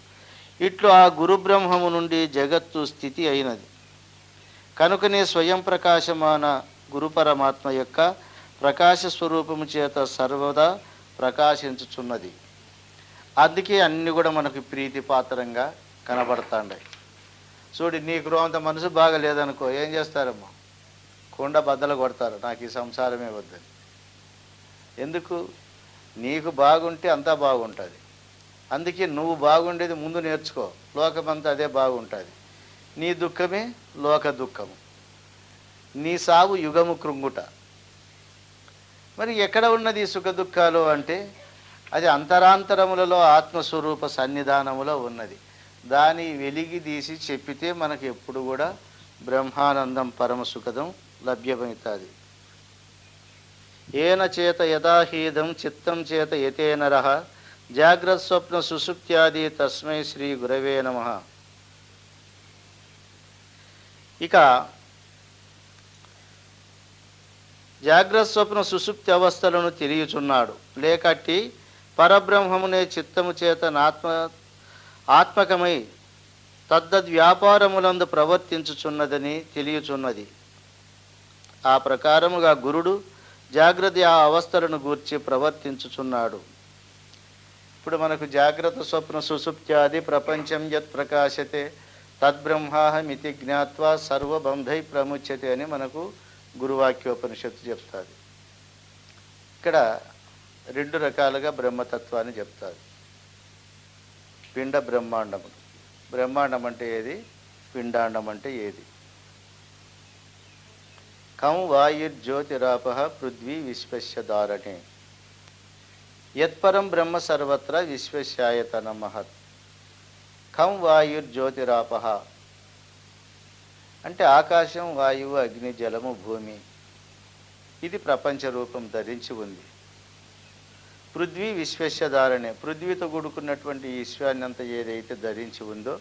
ఇట్లు ఆ గురు బ్రహ్మము నుండి జగత్తు స్థితి అయినది. కనుకనే స్వయం ప్రకాశమాన గురు పరమాత్మ యొక్క ప్రకాశ స్వరూపము చేత సర్వదా ప్రకాశించుచున్నది. అందుకే అన్నీ కూడా మనకు ప్రీతిపాత్రంగా కనబడతాండాయి. చూడు, నీకు అంత మనసు బాగా లేదనుకో, ఏం చేస్తారమ్మా? కుండ బద్దలు కొడతారు, నాకు ఈ సంసారమే వద్దని. ఎందుకు? నీకు బాగుంటే అంతా బాగుంటుంది. అందుకే నువ్వు బాగుండేది ముందు నేర్చుకో, లోకమంతా అదే బాగుంటుంది. నీ దుఃఖమే లోక దుఃఖము, నీ సావు యుగము కృంగుట. మరి ఎక్కడ ఉన్నది ఈ సుఖ దుఃఖాలు అంటే అది అంతరాంతరములలో ఆత్మస్వరూప సన్నిధానములో ఉన్నది. దాని వెలిగి తీసి చెప్పితే మనకు ఎప్పుడు కూడా బ్రహ్మానందం పరమ సుఖదం లభ్యమవుతుంది. ఏన చేత యథాహీదం చిత్తం చేత యతే నరః జాగ్రత్త స్వప్న సుషుప్త్యాది తస్మై శ్రీ గురవే నమః. ఇక జాగ్రత్త స్వప్న సుషుప్తి అవస్థలను తెలియచున్నాడు. లేకట్టి పరబ్రహ్మమునే చిత్తము చేత ఆత్మకమై తద్దద్వ్యాపారములందు ప్రవర్తించుచున్నదని తెలియచున్నది. ఆ ప్రకారముగా గురుడు జాగ్రత్త ఆ అవస్థలను గూర్చి ప్రవర్తించుచున్నాడు. ఇప్పుడు మనకు జాగ్రత్త స్వప్న సుషుప్త్యాది ప్రపంచం యత్ ప్రకాశతే తద్బ్రహ్మాహమితి జ్ఞాత్వా సర్వబంధై ప్రముచ్యతే అని మనకు గురువాక్యోపనిషత్తు చెప్తాది. ఇక్కడ రెండు రకాలుగా బ్రహ్మతత్వాన్ని చెప్తారు. పిండ బ్రహ్మాండములు. బ్రహ్మాండం అంటే ఏది, పిండాండం అంటే ఏది? కం వాయుర్జ్యోతిరాపః పృథ్వీ విశ్వస్య ధారణే యత్పరం బ్రహ్మ సర్వత్ర విశ్వస్యాయతన మహత్. కం వాయుర్జ్యోతిరాపః అంటే ఆకాశం, వాయువు, అగ్ని, జలము, భూమి. ఇది ప్రపంచ రూపం ధరించి ఉంది. పృథ్వీ విశ్వస్య ధారణే, పృథ్వీతో కూడుకున్నటువంటి విశ్వాన్ని అంతా ఏదైతే ధరించి ఉందో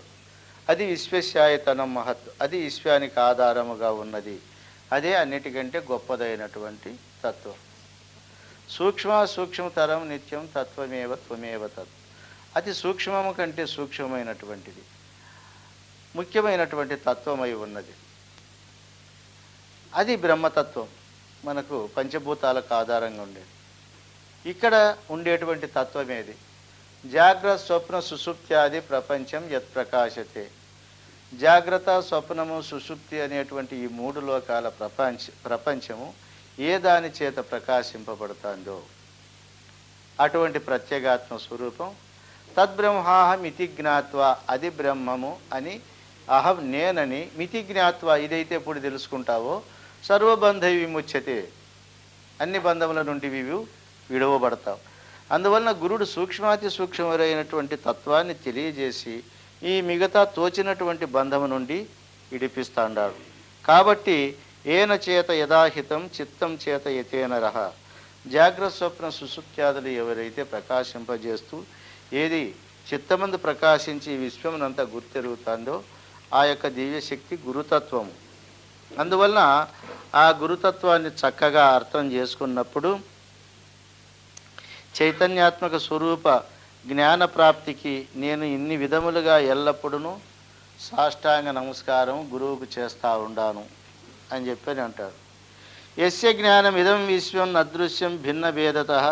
అది విశ్వస్యాయతనం మహత్, అది విశ్వానికి ఆధారముగా ఉన్నది. అదే అన్నిటికంటే గొప్పదైనటువంటి తత్వం. సూక్ష్మతరం నిత్యం తత్వమేవ త్వమేవ తత్. అతి సూక్ష్మము కంటే సూక్ష్మమైనటువంటిది, ముఖ్యమైనటువంటి తత్వమై ఉన్నది. అది బ్రహ్మతత్వం, మనకు పంచభూతాలకు ఆధారంగా ఉండేది. ఇక్కడ ఉండేటువంటి తత్వం ఏది? జాగ్రత్త స్వప్న సుషుప్త్యాది ప్రపంచం యత్ ప్రకాశతే. జాగ్రత్త, స్వప్నము, సుషుప్తి అనేటువంటి ఈ మూడు లోకాల ప్రపంచము ఏ దాని చేత ప్రకాశింపబడుతుందో అటువంటి ప్రత్యేగాత్మ స్వరూపం తద్బ్రహ్మాహం ఇతి జ్ఞాత్వా, అది బ్రహ్మము అని అహం నేనని మితి జ్ఞాత్వా, ఇదైతే ఇప్పుడు తెలుసుకుంటావో సర్వబంధ విముచ్యతే, అన్ని బంధముల నుండి విడవబడతావు. అందువలన గురుడు సూక్ష్మాతి సూక్ష్మమైనటువంటి తత్వాన్ని తెలియజేసి ఈ మిగతా తోచినటువంటి బంధము నుండి విడిపిస్తాడు. కాబట్టి ఏన చేత యథాహితం చిత్తం చేత యతేనరః. జాగ్రత్త స్వప్న సుషుప్త్యాదులు ఎవరైతే ప్రకాశింపజేస్తూ ఏది చిత్తమందు ప్రకాశించి విశ్వమునంతా గుర్తెరుగుతుందో ఆ యొక్క దివ్యశక్తి గురుతత్వము. అందువలన ఆ గురుతత్వాన్ని చక్కగా అర్థం చేసుకున్నప్పుడు చైతన్యాత్మక స్వరూప జ్ఞాన ప్రాప్తికి నేను ఇన్ని విధములుగా ఎల్లప్పుడూ సాష్టాంగ నమస్కారం గురువుకు చేస్తూ ఉండాను అని చెప్పని అంటాడు. యస్య జ్ఞానం ఇదం విశ్వం అదృశ్యం భిన్న భేదతః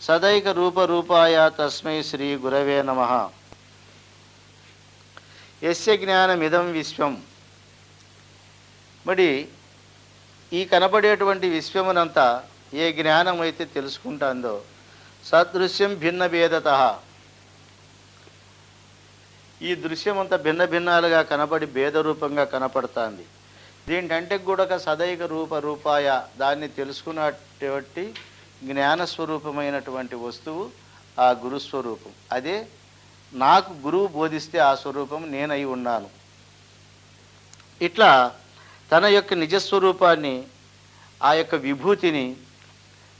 సదైక రూపరూపాయ తస్మై శ్రీ గురవే నమః. యస్య జ్ఞానం ఇదం విశ్వం, మరి ఈ కనబడేటువంటి విశ్వమునంతా ఏ జ్ఞానం అయితే తెలుసుకుంటుందో సదృశ్యం భిన్న భేదతః, ఈ దృశ్యమంతా భిన్న భిన్నాలుగా కనబడి భేదరూపంగా కనపడుతుంది. దీంటంటే కూడా సదైక రూపాయ, దాన్ని తెలుసుకున్నటువంటి జ్ఞానస్వరూపమైనటువంటి వస్తువు ఆ గురుస్వరూపం. అదే నాకు గురువు బోధిస్తే ఆ స్వరూపం నేనై ఉన్నాను. ఇట్లా తన యొక్క నిజస్వరూపాన్ని, ఆ యొక్క విభూతిని,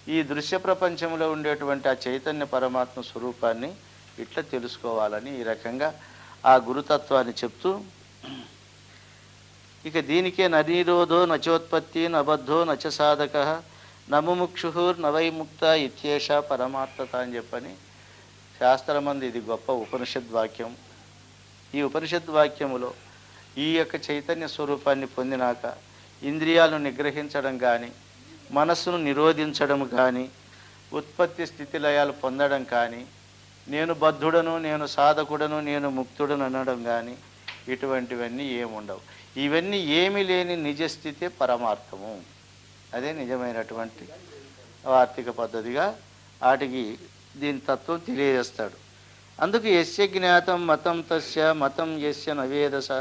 ఈ దృశ్య ప్రపంచంలో ఉండేటువంటి ఆ చైతన్య పరమాత్మ స్వరూపాన్ని ఇట్లా తెలుసుకోవాలని ఈ రకంగా ఆ గురుతత్వాన్ని చెప్తూ, ఇక దీనికే ననిరోధో నచోత్పత్తి నబద్ధో నచ సాధక నముముక్షుహుర్ నవైముక్త ఇత్యేష పరమార్థత అని చెప్పని శాస్త్రమంది ఇది గొప్ప ఉపనిషద్వాక్యం. ఈ ఉపనిషద్వాక్యములో ఈ యొక్క చైతన్య స్వరూపాన్ని పొందినాక ఇంద్రియాలను నిగ్రహించడం కానీ, మనస్సును నిరోధించడం కానీ, ఉత్పత్తి స్థితి లయాలు పొందడం కానీ, నేను బద్ధుడను, నేను సాధకుడను, నేను ముక్తుడను అనడం కానీ ఇటువంటివన్నీ ఏముండవు. ఇవన్నీ ఏమీ లేని నిజస్థితే పరమార్థము. అదే నిజమైనటువంటి ఆర్థిక పద్ధతిగా వాటికి దీని తత్వం తెలియజేస్తాడు. అందుకు యస్య జ్ఞాతం మతం తస్య మతం యస్య నవేదస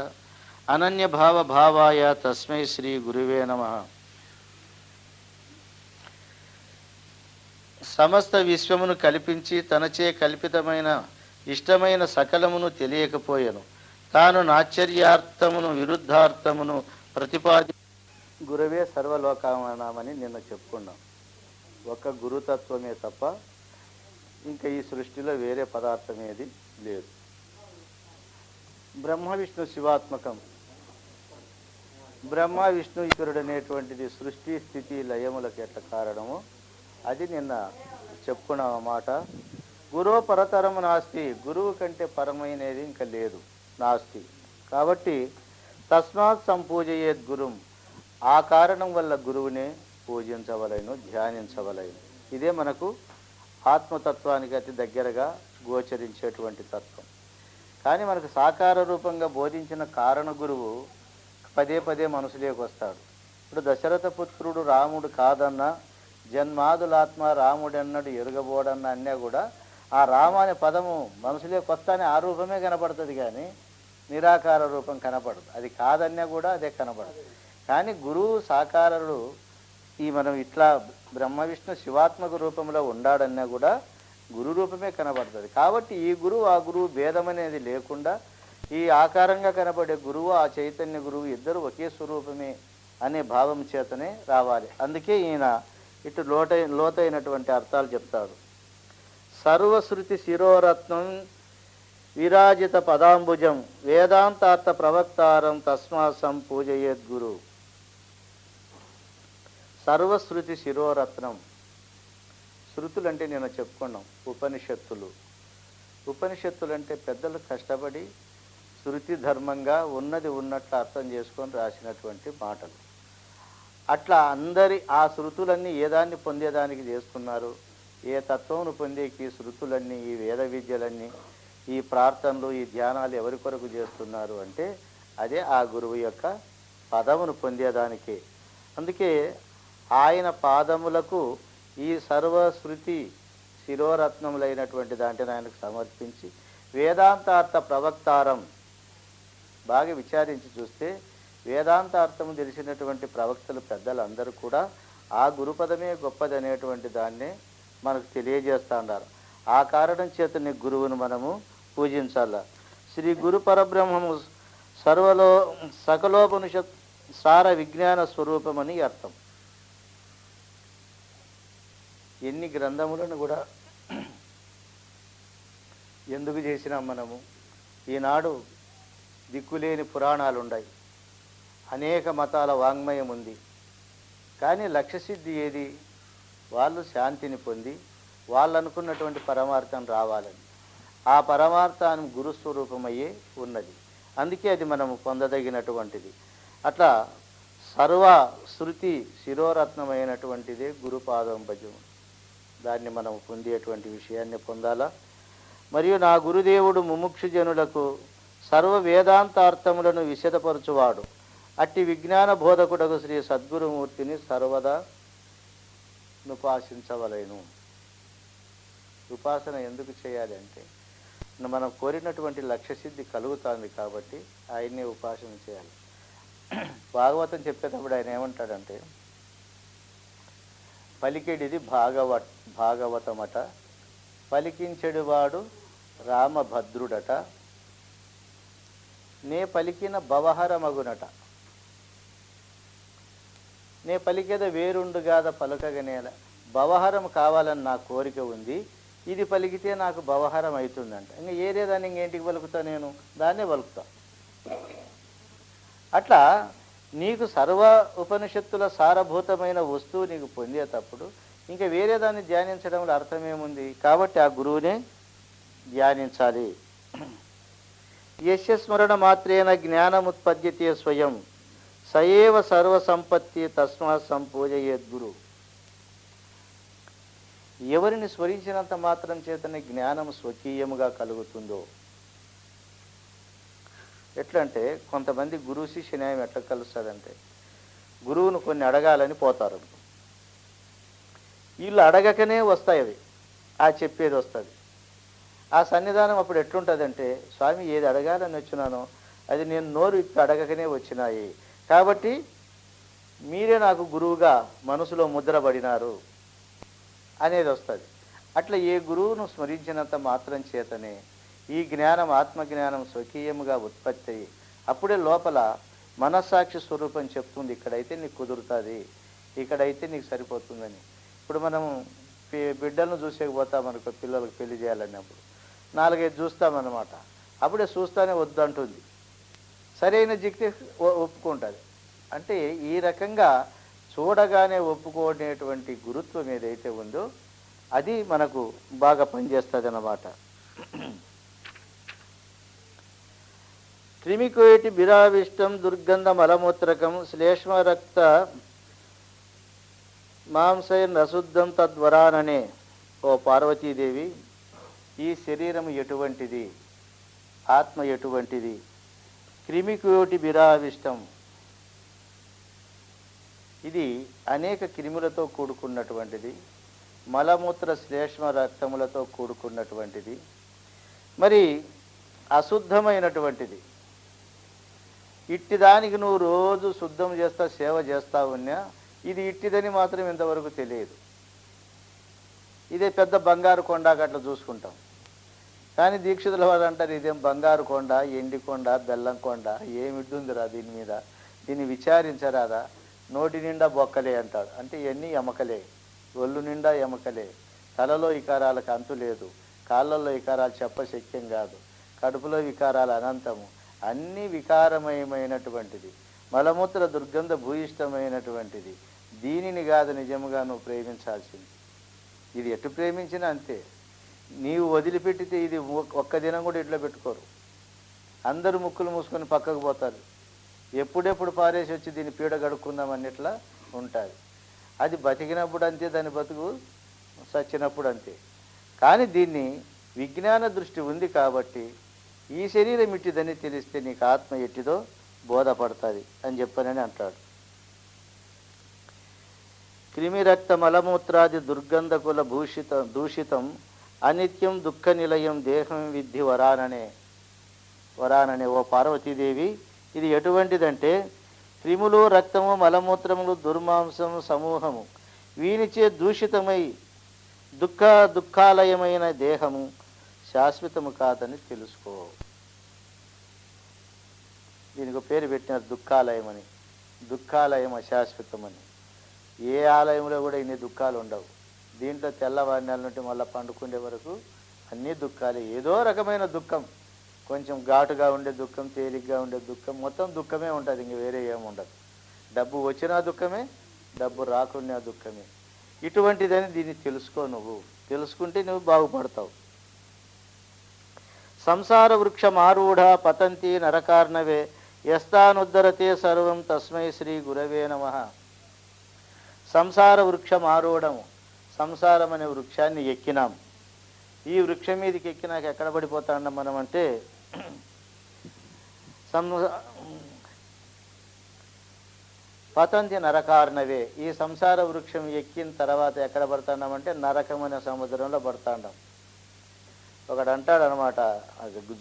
అనన్యభావ భావాయ తస్మై శ్రీ గురువే నమః. సమస్త విశ్వమును కల్పించి తనచే కల్పితమైన ఇష్టమైన సకలమును తెలియకపోయెను. తాను నాశ్చర్యార్థమును విరుద్ధార్థమును ప్రతిపాది గురువే సర్వలోకమానమని నిన్న చెప్పుకున్నాం. ఒక గురుతత్వమే తప్ప ఇంకా ఈ సృష్టిలో వేరే పదార్థం ఏది లేదు. బ్రహ్మ విష్ణు శివాత్మకం. బ్రహ్మ విష్ణు ఈశ్వరుడు అనేటువంటిది సృష్టి స్థితి లయములకు ఎట్లా కారణమో అది నిన్న చెప్పుకున్నాం అన్నమాట. గురువు పరతరము నాస్తి. గురువు కంటే పరమైనది ఇంకా లేదు, నాస్తి. కాబట్టి తస్మాత్ సంపూజయేద్ గురుం. ఆ కారణం వల్ల గురువునే పూజించవలెను, ధ్యానించవలెను. ఇదే మనకు ఆత్మతత్వానికి అతి దగ్గరగా గోచరించేటువంటి తత్వం. కానీ మనకు సాకార రూపంగా బోధించిన కారణ గురువు పదే పదే మనసులోకి వస్తాడు. ఇప్పుడు దశరథ పుత్రుడు రాముడు కాదన్నా, జన్మాదులాత్మ రాముడన్నడు ఎరుగబోడన్న అన్నా కూడా ఆ రామ అనే పదము మనసులోకి వస్తానే ఆ రూపమే కనపడుతుంది, కానీ నిరాకార రూపం కనపడదు. అది కాదన్నా కూడా అదే కనపడదు. కానీ గురువు సాకారుడు ఈ మనం ఇట్లా బ్రహ్మ విష్ణు శివాత్మక రూపంలో ఉండాడన్నా కూడా గురు రూపమే కనబడుతుంది. కాబట్టి ఈ గురువు ఆ గురువు భేదం అనేది లేకుండా ఈ ఆకారంగా కనబడే గురువు ఆ చైతన్య గురువు ఇద్దరు ఒకే స్వరూపమే అనే భావం చేతనే రావాలి. అందుకే ఈయన ఇటు లోతైనటువంటి అర్థాలు చెప్తాడు. సర్వశ్రుతి శిరోరత్నం విరాజిత పదాంబుజం వేదాంతార్థ ప్రవక్తారం తస్మాత్ సంపూజయేద్ గురు. సర్వశ్రుతి శిరోరత్నం. శృతులు అంటే నేను చెప్పుకున్నాం ఉపనిషత్తులు. ఉపనిషత్తులు అంటే పెద్దలు కష్టపడి శృతి ధర్మంగా ఉన్నది ఉన్నట్లు అర్థం చేసుకొని రాసినటువంటి మాటలు. అట్లా అందరి ఆ శృతులన్నీ ఏదాన్ని పొందేదానికి చేసుకున్నారు. ఏ తత్వమును పొందేకి శృతులన్నీ, ఈ వేద విద్యలన్నీ, ఈ ప్రార్థనలు, ఈ ధ్యానాలు ఎవరి కొరకు చేస్తున్నారు అంటే అదే ఆ గురువు యొక్క పదమును పొందేదానికే. అందుకే ఆయన పాదములకు ఈ సర్వశృతి శిరోరత్నములైనటువంటి దాంట్లో ఆయనకు సమర్పించి వేదాంతార్థ ప్రవక్తారం బాగా విచారించి చూస్తే వేదాంతార్థము తెలిసినటువంటి ప్రవక్తలు పెద్దలందరూ కూడా ఆ గురుపదమే గొప్పది అనేటువంటి దాన్నే మనకు తెలియజేస్తూ ఉన్నారు. ఆ కారణం చేతని గురువును మనము పూజించాల. శ్రీ గురు పరబ్రహ్మము సకలోపనిషత్ సార విజ్ఞాన స్వరూపమని అర్థం. ఎన్ని గ్రంథములను కూడా ఎందుకు చేసినాం మనము? ఈనాడు దిక్కులేని పురాణాలు ఉన్నాయి, అనేక మతాల వాంగ్మయం ఉంది. కానీ లక్ష్యసిద్ధి ఏది? వాళ్ళు శాంతిని పొంది వాళ్ళు అనుకున్నటువంటి పరమార్థం రావాలని. ఆ పరమార్థాన్ని గురుస్వరూపమయ్యే ఉన్నది. అందుకే అది మనము పొందదగినటువంటిది. అట్లా సర్వ శృతి శిరోరత్నమైనటువంటిదే గురుపాదం భజము. దాన్ని మనం పొందేటువంటి విషయాన్ని పొందాలా. మరియు నా గురుదేవుడు ముముక్షు జనులకు సర్వ వేదాంతార్థములను విశదపరచువాడు. అట్టి విజ్ఞాన బోధకుడకు శ్రీ సద్గురుమూర్తిని సర్వదా ఉపాసించవలేను. ఉపాసన ఎందుకు చేయాలి అంటే మనం కోరినటువంటి లక్ష్యసిద్ధి కలుగుతుంది కాబట్టి ఆయన్నే ఉపాసన చేయాలి. భాగవతం చెప్పేటప్పుడు ఆయన ఏమంటాడంటే, పలికెడిది భాగవతమట, పలికించెడువాడు రామభద్రుడట, నే పలికిన భవహరమగునట, నే పలికేద వేరుండుగాద పలుకగనేల. భవహరం కావాలని నా కోరిక ఉంది, ఇది పలికితే నాకు భవహరం అవుతుందంట. ఇంకా ఏదేదాన్ని ఇంకేంటికి పలుకుతా? నేను దాన్నే పలుకుతా. అట్లా నీకు సర్వ ఉపనిషత్తుల సారభూతమైన వస్తువు నీకు పొందేటప్పుడు ఇంకా వేరే దాన్ని ధ్యానించడంలో అర్థమేముంది? కాబట్టి ఆ గురువునే ధ్యానించాలి. యస్య స్మరణ మాత్రేన జ్ఞానముత్పద్యతే స్వయం సయేవ సర్వసంపత్తి తస్మాత్ సంపూజయేద్గురు. ఎవరిని స్మరించినంత మాత్రం చేతనే జ్ఞానం స్వకీయముగా కలుగుతుందో. ఎట్లంటే కొంతమంది గురువు శిష్య న్యాయం ఎట్లా కలుస్తుందంటే, గురువును కొన్ని అడగాలని పోతారు, వీళ్ళు అడగకనే వస్తాయి అవి, ఆ చెప్పేది వస్తుంది. ఆ సన్నిధానం అప్పుడు ఎట్లుంటుందంటే, స్వామి ఏది అడగాలని వచ్చినానో అది నేను నోరు ఇప్పి అడగకనే వచ్చినాయి, కాబట్టి మీరే నాకు గురువుగా మనసులో ముద్రపడినారు అనేది వస్తుంది. అట్లా ఏ గురువును స్మరించినంత మాత్రం చేతనే ఈ జ్ఞానం ఆత్మజ్ఞానం స్వకీయముగా ఉత్పత్తి అయ్యి అప్పుడే లోపల మనస్సాక్షి స్వరూపం చెప్తుంది, ఇక్కడైతే నీకు కుదురుతుంది, ఇక్కడైతే నీకు సరిపోతుందని. ఇప్పుడు మనం బిడ్డలను చూసేకపోతామనుకో, పిల్లలకు పెళ్లి చేయాలన్నప్పుడు 4-5 చూస్తామన్నమాట. అప్పుడే చూస్తానే వద్దంటుంది, సరైన జిక్తే ఒప్పుకుంటుంది. అంటే ఈ రకంగా చూడగానే ఒప్పుకునేటువంటి గురుత్వం ఏదైతే ఉందో అది మనకు బాగా పనిచేస్తుంది అన్నమాట. క్రిమికోటి బిరావిష్టం దుర్గంధ మలమూత్రకం శ్లేష్మరక్త మాంసైర్నశుద్ధం తద్వరాననే. ఓ పార్వతీదేవి, ఈ శరీరం ఎటువంటిది, ఆత్మ ఎటువంటిది? క్రిమికోటి బిరావిష్టం, ఇది అనేక క్రిములతో కూడుకున్నటువంటిది, మలమూత్ర శ్లేష్మ రక్తములతో కూడుకున్నటువంటిది, మరి అశుద్ధమైనటువంటిది. ఇట్టిదానికి నువ్వు రోజు శుద్ధం చేస్తా సేవ చేస్తా ఉన్నా ఇది ఇట్టిదని మాత్రం ఇంతవరకు తెలియదు. ఇదే పెద్ద బంగారు కొండ అట్లా చూసుకుంటాం, కానీ దీక్షితుల వాళ్ళు అంటారు ఇదేం బంగారు కొండ, ఎండి కొండ, బెల్లం కొండ, ఏమిడ్డుందిరా దీని మీద, దీన్ని విచారించరాదా, నోటి నిండా బొక్కలే అంటాడు. అంటే ఇవన్నీ ఎమకలే, ఒళ్ళు నిండా ఎమకలే, తలలో వికారాలకు అంతు లేదు, కాళ్ళల్లో వికారాలు చెప్పశక్యం కాదు, కడుపులో వికారాలు అనంతము, అన్నీ వికారమయమైనటువంటిది, మలమూత్ర దుర్గంధ భూయిష్టమైనటువంటిది. దీనిని కాదు నిజముగా నువ్వు ప్రేమించాల్సింది. ఇది ఎటు ప్రేమించినా అంతే, నీవు వదిలిపెట్టితే ఇది ఒక్క దినం కూడా ఇట్లా పెట్టుకోరు, అందరూ ముక్కులు మూసుకొని పక్కకు పోతారు, ఎప్పుడెప్పుడు పారేసి వచ్చి దీన్ని పీడ గడుక్కుందాం అన్నిట్లా ఉంటుంది. అది బతికినప్పుడు అంతే, దాని బతుకు చచ్చినప్పుడు అంతే. కానీ దీన్ని విజ్ఞాన దృష్టి ఉంది కాబట్టి ఈ శరీరం ఇట్టిదని తెలిస్తే నీకు ఆత్మ ఎట్టిదో బోధపడుతుంది అని చెప్పనని అంటాడు. క్రిమిరక్త మలమూత్రాది దుర్గంధకుల దూషితం అనిత్యం దుఃఖ నిలయం దేహం విద్ధి వరాననే. ఓ పార్వతీదేవి, ఇది ఎటువంటిదంటే క్రిములు, రక్తము, మలమూత్రములు, దుర్మాంసము సమూహము వీనిచే దూషితమై దుఃఖాలయమైన దేహము శాశ్వతము కాదని తెలుసుకో. దీనికి పేరు పెట్టినారు దుఃఖాలయం అని. దుఃఖాలయం అశాశ్వతమని. ఏ ఆలయంలో కూడా ఇన్ని దుఃఖాలు ఉండవు. దీంట్లో తెల్లవారినాల నుండి మళ్ళీ పండుకునే వరకు అన్నీ దుఃఖాలే. ఏదో రకమైన దుఃఖం, కొంచెం ఘాటుగా ఉండే దుఃఖం, తేలిగ్గా ఉండే దుఃఖం, మొత్తం దుఃఖమే ఉంటుంది, ఇంక వేరే ఏముండదు. డబ్బు వచ్చినా దుఃఖమే, డబ్బు రాకున్నా దుఃఖమే. ఇటువంటిదని దీన్ని తెలుసుకో. నువ్వు తెలుసుకుంటే నువ్వు బాగుపడతావు. సంసార వృక్షమారూఢ పతంతి నరకార్ణవే యస్తానుద్ధరతే సర్వం తస్మై శ్రీ గురవే నమః. సంసార వృక్షమారూఢము, సంసారం అనే వృక్షాన్ని ఎక్కినాం. ఈ వృక్షం మీదకి ఎక్కినాక ఎక్కడ పడిపోతాం మనం అంటే పతంతి నరకార్ణవే. ఈ సంసార వృక్షం ఎక్కిన తర్వాత ఎక్కడ పడుతున్నామంటే నరకం అనే సముద్రంలో పడుతున్నాం. ఒకడు అంటాడు అనమాట,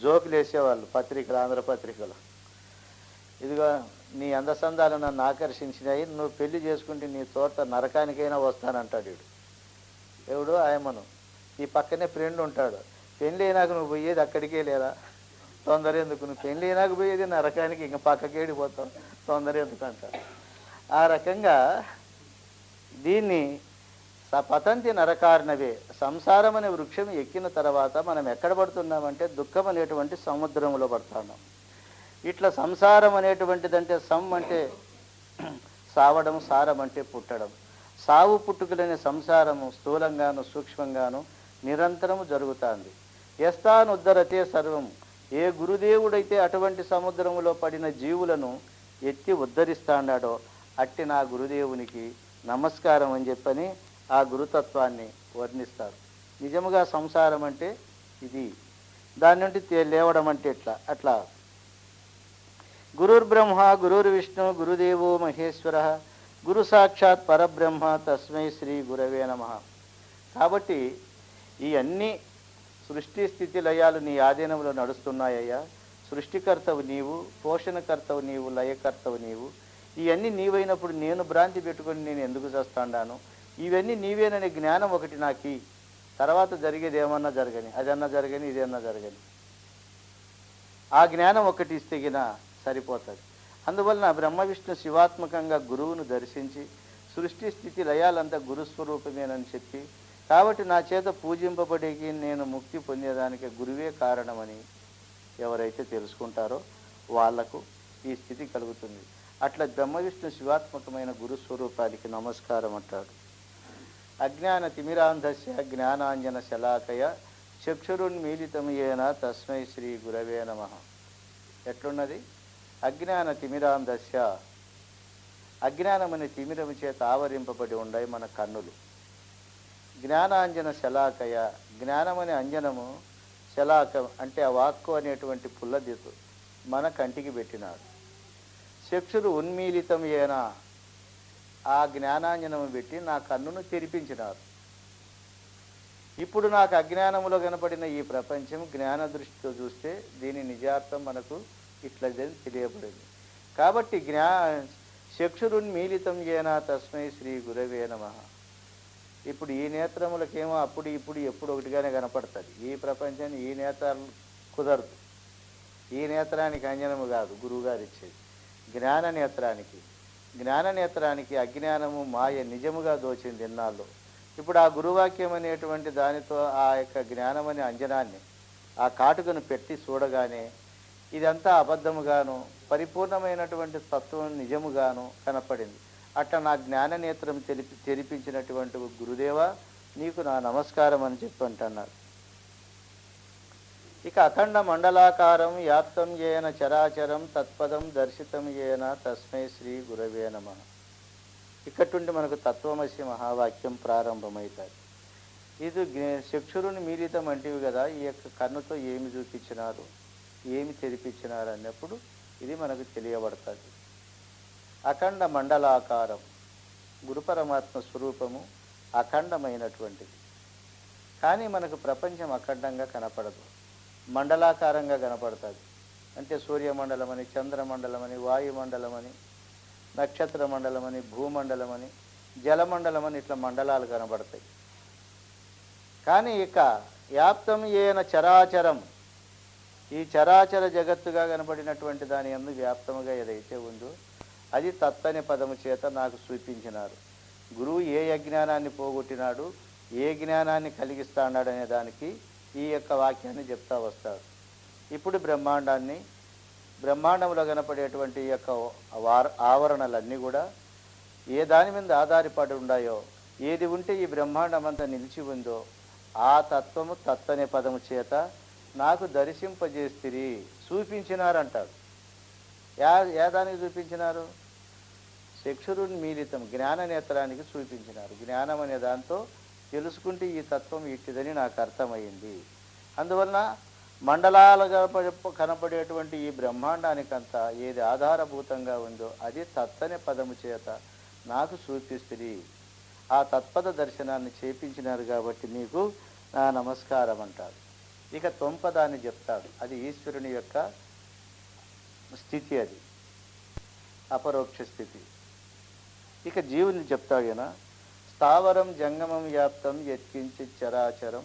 జోకులు వేసేవాళ్ళు పత్రికలు, ఆంధ్ర పత్రికలు, ఇదిగో నీ అందసందాలు నన్ను ఆకర్షించినాయి, నువ్వు పెళ్లి చేసుకుంటే నీ తోట నరకానికైనా వస్తానంటాడు వీడు. ఎవడు? ఆయమను. ఈ పక్కనే ఫ్రెండ్ ఉంటాడు, పెళ్ళి అయినాక నువ్వు పోయేది అక్కడికే లేదా, తొందర ఎందుకు, నువ్వు పెళ్ళి అయినాక పోయేది నరకానికి, ఇంక పక్కకేడిపోతావు, తొందర ఎందుకు అంటాడు. ఆ రకంగా దీన్ని పతంతి నరకార్ణవే, సంసారం అనే వృక్షం ఎక్కిన తర్వాత మనం ఎక్కడ పడుతున్నామంటే దుఃఖం అనేటువంటి సముద్రంలో పడుతున్నాం. ఇట్లా సంసారం అనేటువంటిదంటే సం అంటే సావడం, సారం అంటే పుట్టడం. సావు పుట్టుకలనే సంసారము స్థూలంగాను సూక్ష్మంగాను నిరంతరము జరుగుతుంది. యస్తానుద్ధరతే సర్వం. ఏ గురుదేవుడైతే అటువంటి సముద్రములో పడిన జీవులను ఎత్తి ఉద్ధరిస్తాడాడో అట్టి నా గురుదేవునికి నమస్కారం అని చెప్పని ఆ గురుతత్వాన్ని వర్ణిస్తారు. నిజముగా సంసారం అంటే ఇది. దాని నుండి లేవడం అంటే అట్లా గురుర్బ్రహ్మ గురుర్విష్ణు గురుదేవో మహేశ్వర గురు సాక్షాత్ పరబ్రహ్మ తస్మై శ్రీ గురవే నమః. కాబట్టి ఈ అన్ని సృష్టి స్థితి లయాలు నీ ఆధీనంలో నడుస్తున్నాయ్యా. సృష్టికర్తవు నీవు, పోషణకర్తవు నీవు, లయకర్తవు నీవు. ఇవన్నీ నీవైనప్పుడు నేను భ్రాంతి పెట్టుకొని నేను ఎందుకు చేస్తాను? ఇవన్నీ నీవేననే జ్ఞానం ఒకటి నాకు. తర్వాత జరిగేది ఏమన్నా జరగని, అదన్నా జరగని, ఇదన్నా జరగని, ఆ జ్ఞానం ఒకటి ఇస్తేగిన సరిపోతుంది. అందువలన బ్రహ్మ విష్ణు శివాత్మకంగా గురువును దర్శించి సృష్టి స్థితి లయాలంతా గురుస్వరూపమేనని చెప్పి, కాబట్టి నా చేత పూజింపబడేకి నేను ముక్తి పొందేదానికి గురువే కారణమని ఎవరైతే తెలుసుకుంటారో వాళ్లకు ఈ స్థితి కలుగుతుంది. అట్లా బ్రహ్మ విష్ణు శివాత్మకమైన గురుస్వరూపానికి నమస్కారం అంటాడు. అజ్ఞాన తిమిరాంధస్య జ్ఞానాంజన శలాకయ చక్షురున్మీలితం ఏన తస్మై శ్రీ గురవే నమః. ఎట్లున్నది? అజ్ఞాన తిమిరాంధస్య, అజ్ఞానమనే తిమిరము చేత ఆవరింపబడి ఉన్నాయి మన కన్నులు. జ్ఞానాంజన శలాకయ, జ్ఞానమనే అంజనము, శలాక అంటే ఆ వాక్కు అనేటువంటి పుల్లదితు మన కంటికి పెట్టినాడు. చక్షురు ఉన్మీలితం ఏనా, ఆ జ్ఞానాంజనము పెట్టి నా కన్నును తెరిపించినారు. ఇప్పుడు నాకు అజ్ఞానములో కనపడిన ఈ ప్రపంచం జ్ఞాన దృష్టితో చూస్తే దీని నిజార్థం మనకు ఇట్లా తెలియబడింది. కాబట్టి చక్షురున్మీలితం ఏనా తస్మై శ్రీ గురవే నమః. ఇప్పుడు ఈ నేత్రములకేమో అప్పుడు ఇప్పుడు ఎప్పుడు ఒకటిగానే కనపడుతుంది. ఈ ప్రపంచాన్ని ఈ నేత్రాలు కుదరదు. ఈ నేత్రానికి అంజనము కాదు గురువుగారు ఇచ్చేది, జ్ఞాన నేత్రానికి. జ్ఞాన నేత్రానికి అజ్ఞానము మాయ నిజముగా దోచింది ఇన్నాళ్ళు. ఇప్పుడు ఆ గురువాక్యం అనేటువంటి దానితో ఆ యొక్క జ్ఞానమనే అంజనాన్ని, ఆ కాటుకను పెట్టి చూడగానే ఇదంతా అబద్ధముగాను పరిపూర్ణమైనటువంటి తత్వం నిజముగాను కనపడింది. అట్లా నా జ్ఞాన నేత్రం తెరిపించినటువంటి గురుదేవా నీకు నా నమస్కారం అని చెప్పి అంటున్నారు. ఇక అఖండ మండలాకారం వ్యాప్తం ఏన చరాచరం తత్పదం దర్శితం ఏన తస్మై శ్రీ గురవే నమః. ఇక్కడుండి మనకు తత్వమసి మహావాక్యం ప్రారంభమవుతుంది. ఇది చక్షురుని మీలితం అంటివి కదా, ఈ యొక్క కన్నుతో ఏమి చూపించినారు, ఏమి తెరిపించినారు అన్నప్పుడు ఇది మనకు తెలియబడుతుంది. అఖండ మండలాకారం, గురు పరమాత్మ స్వరూపము అఖండమైనటువంటిది. కానీ మనకు ప్రపంచం అఖండంగా కనపడదు, మండలాకారంగా కనపడుతుంది. అంటే సూర్యమండలమని, చంద్రమండలమని, వాయుమండలమని, నక్షత్ర మండలమని, భూమండలమని, జలమండలమని ఇట్లా మండలాలు కనబడతాయి. కానీ ఇక వ్యాప్తం ఏన చరాచరం, ఈ చరాచర జగత్తుగా కనబడినటువంటి దాని యందు వ్యాప్తముగా ఏదైతే ఉందో అది తత్తనే పదము చేత నాకు చూపించినారు. గురువు ఏ అజ్ఞానాన్ని పోగొట్టినాడు, ఏ జ్ఞానాన్ని కలిగిస్తాడు అనే దానికి ఈ యొక్క వాక్యాన్ని చెప్తా వస్తాడు. ఇప్పుడు బ్రహ్మాండంలో కనపడేటువంటి ఈ యొక్క ఆవరణలన్నీ కూడా ఏ దాని మీద ఆధారపడి ఉన్నాయో, ఏది ఉంటే ఈ బ్రహ్మాండం అంతా నిలిచి ఉందో ఆ తత్వము తత్తనే పదము చేత నాకు దర్శింపజేస్తిరి, చూపించినారంటాడు. ఏ దానికి చూపించినారు? చక్షురున్మీలితం, జ్ఞాన నేత్రానికి చూపించినారు. జ్ఞానం అనే దాంతో తెలుసుకుంటే ఈ తత్వం ఇట్టిదని నాకు అర్థమైంది. అందువలన మండలాలుగా కనపడేటువంటి ఈ బ్రహ్మాండానికంతా ఏది ఆధారభూతంగా ఉందో అది తత్తనే పదము చేత నాకు చూపిస్తుంది. ఆ తత్పద దర్శనాన్ని చేపించినారు కాబట్టి మీకు నా నమస్కారం అంటాడు. ఇక తొంపదాన్ని చెప్తాడు. అది ఈశ్వరుని యొక్క స్థితి, అది అపరోక్ష స్థితి. ఇక జీవుని చెప్తాడు ఈయన. స్థావరం జంగమం వ్యాప్తం యత్కించి చరాచరం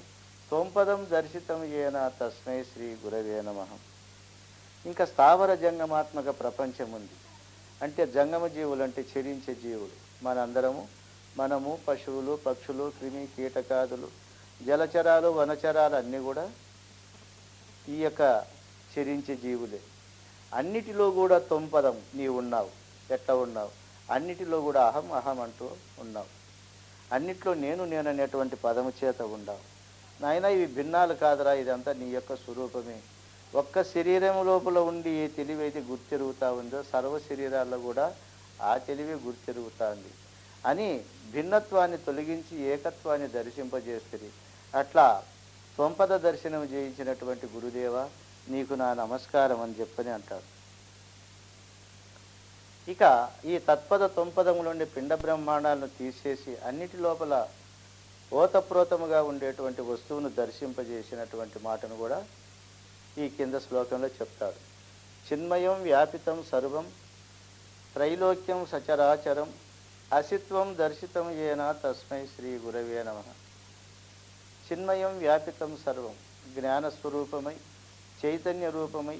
తొంపదం దర్శితం ఏన తస్మై శ్రీ గురవే నమః. ఇంకా స్థావర జంగమాత్మక ప్రపంచం ఉంది. అంటే జంగమ జీవులు అంటే చెరించే జీవులు మనందరము. మనము, పశువులు, పక్షులు, క్రిమి కీటకాదులు, జలచరాలు, వనచరాలు అన్నీ కూడా ఈ యొక్క చెరించే జీవులే. అన్నిటిలో కూడా తొంపదం నీవు ఉన్నావు. ఎట్లా ఉన్నావు అన్నిటిలో కూడా అహం అహం అంటూ ఉన్నావు. అన్నిట్లో నేను అనేటువంటి పదము చేత ఉండవు. నాయన ఇవి భిన్నాలు కాదురా, ఇదంతా నీ యొక్క స్వరూపమే. ఒక్క శరీరం లోపల ఉండి ఏ తెలివి అయితే గుర్తెరుగుతూ ఉందో సర్వ శరీరాల్లో కూడా ఆ తెలివి గుర్తెరుగుతుంది అని భిన్నత్వాన్ని తొలగించి ఏకత్వాన్ని దర్శింపజేస్తుంది. అట్లా త్వంపద దర్శనం చేయించినటువంటి గురుదేవ నీకు నా నమస్కారం అని చెప్పని అంటాడు. ఇక ఈ తత్పద తొంపదము నుండి పిండ బ్రహ్మాండాలను తీసేసి అన్నిటి లోపల ఓతప్రోతముగా ఉండేటువంటి వస్తువును దర్శింపజేసినటువంటి మాటను కూడా ఈ కింద శ్లోకంలో చెప్తాడు. చిన్మయం వ్యాపితం సర్వం త్రైలోక్యం సచరాచరం అసిత్వం దర్శితం ఏన తస్మై శ్రీ గురవే నమః. చిన్మయం వ్యాపితం సర్వం, జ్ఞానస్వరూపమై చైతన్య రూపమై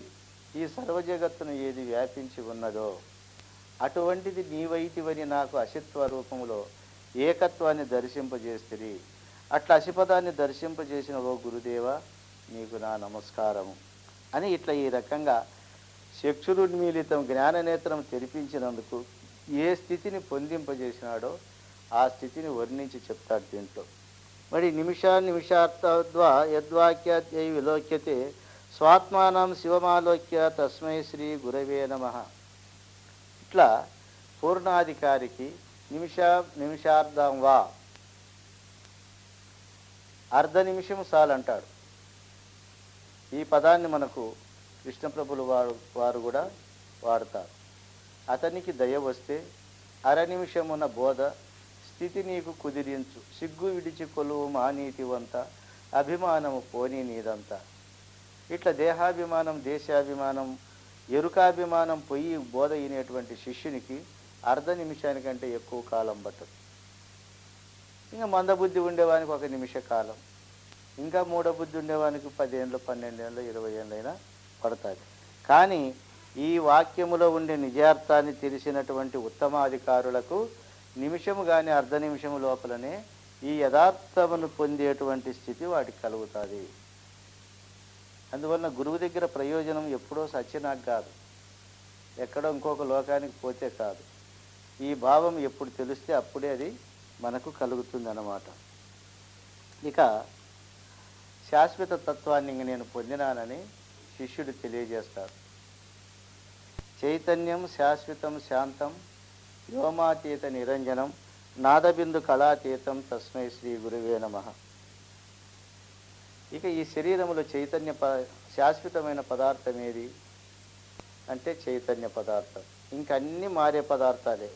ఈ సర్వజగత్తును ఏది వ్యాపించి ఉన్నదో అటువంటిది నీవైతివని నాకు అసిత్వ రూపంలో ఏకత్వాన్ని దర్శింపజేస్తుంది. అట్లా అసిపదాన్ని దర్శింపజేసిన ఓ గురుదేవ నీకు నా నమస్కారము అని ఇట్లా ఈ రకంగా చక్షురున్మీలితం జ్ఞాననేత్రం తెరిపించినందుకు ఏ స్థితిని పొందింపజేసినాడో ఆ స్థితిని వర్ణించి చెప్తాడు దీంట్లో. మరి నిమిషార్థద్వా యద్వాక్యాద్యై విలోక్యతే స్వాత్మానం శివమాలోక్య తస్మై శ్రీ గురవే నమః. ఇట్లా పూర్ణాధికారికి నిమిషార్థం వా అర్ధ నిమిషం చాలంటాడు. ఈ పదాన్ని మనకు కృష్ణప్రభులు వారు కూడా వాడతారు. అతనికి దయ వస్తే అర నిమిషమున బోధ స్థితి నీకు కుదిరించు, సిగ్గు విడిచి కొలువు మానీతివంత అభిమానము పోనీ నీదంతా. ఇట్లా దేహాభిమానం దేశాభిమానం ఎరుకాభిమానం పొయ్యి బోధ అయినటువంటి శిష్యునికి అర్ధ నిమిషానికంటే ఎక్కువ కాలం పట్టదు. ఇంకా మందబుద్ధి ఉండేవానికి 1 నిమిష కాలం, ఇంకా మూఢబుద్ధి ఉండేవానికి 10 ఏళ్ళు 12 ఏళ్ళు 20 ఏళ్ళైనా పడుతుంది. కానీ ఈ వాక్యములో ఉండే నిజార్థాన్ని తెలిసినటువంటి ఉత్తమాధికారులకు నిమిషము కానీ అర్ధ నిమిషము లోపలనే ఈ యథార్థమును పొందేటువంటి స్థితి వాటికి కలుగుతుంది. అందువలన గురువు దగ్గర ప్రయోజనం ఎప్పుడో సత్యనాకు కాదు, ఎక్కడో ఇంకొక లోకానికి పోతే కాదు. ఈ భావం ఎప్పుడు తెలిస్తే అప్పుడే అది మనకు కలుగుతుంది అన్నమాట. ఇక శాశ్వత తత్వాన్ని ఇంక నేను పొందినానని శిష్యుడు తెలియజేస్తాడు. చైతన్యం శాశ్వతం శాంతం వ్యోమాతీత నిరంజనం నాదబిందు కళాతీతం తస్మై శ్రీ గురువే నమః. ఇక ఈ శరీరములో చైతన్య శాశ్వతమైన పదార్థం ఏది అంటే చైతన్య పదార్థం. ఇంకన్నీ మారే పదార్థాలే.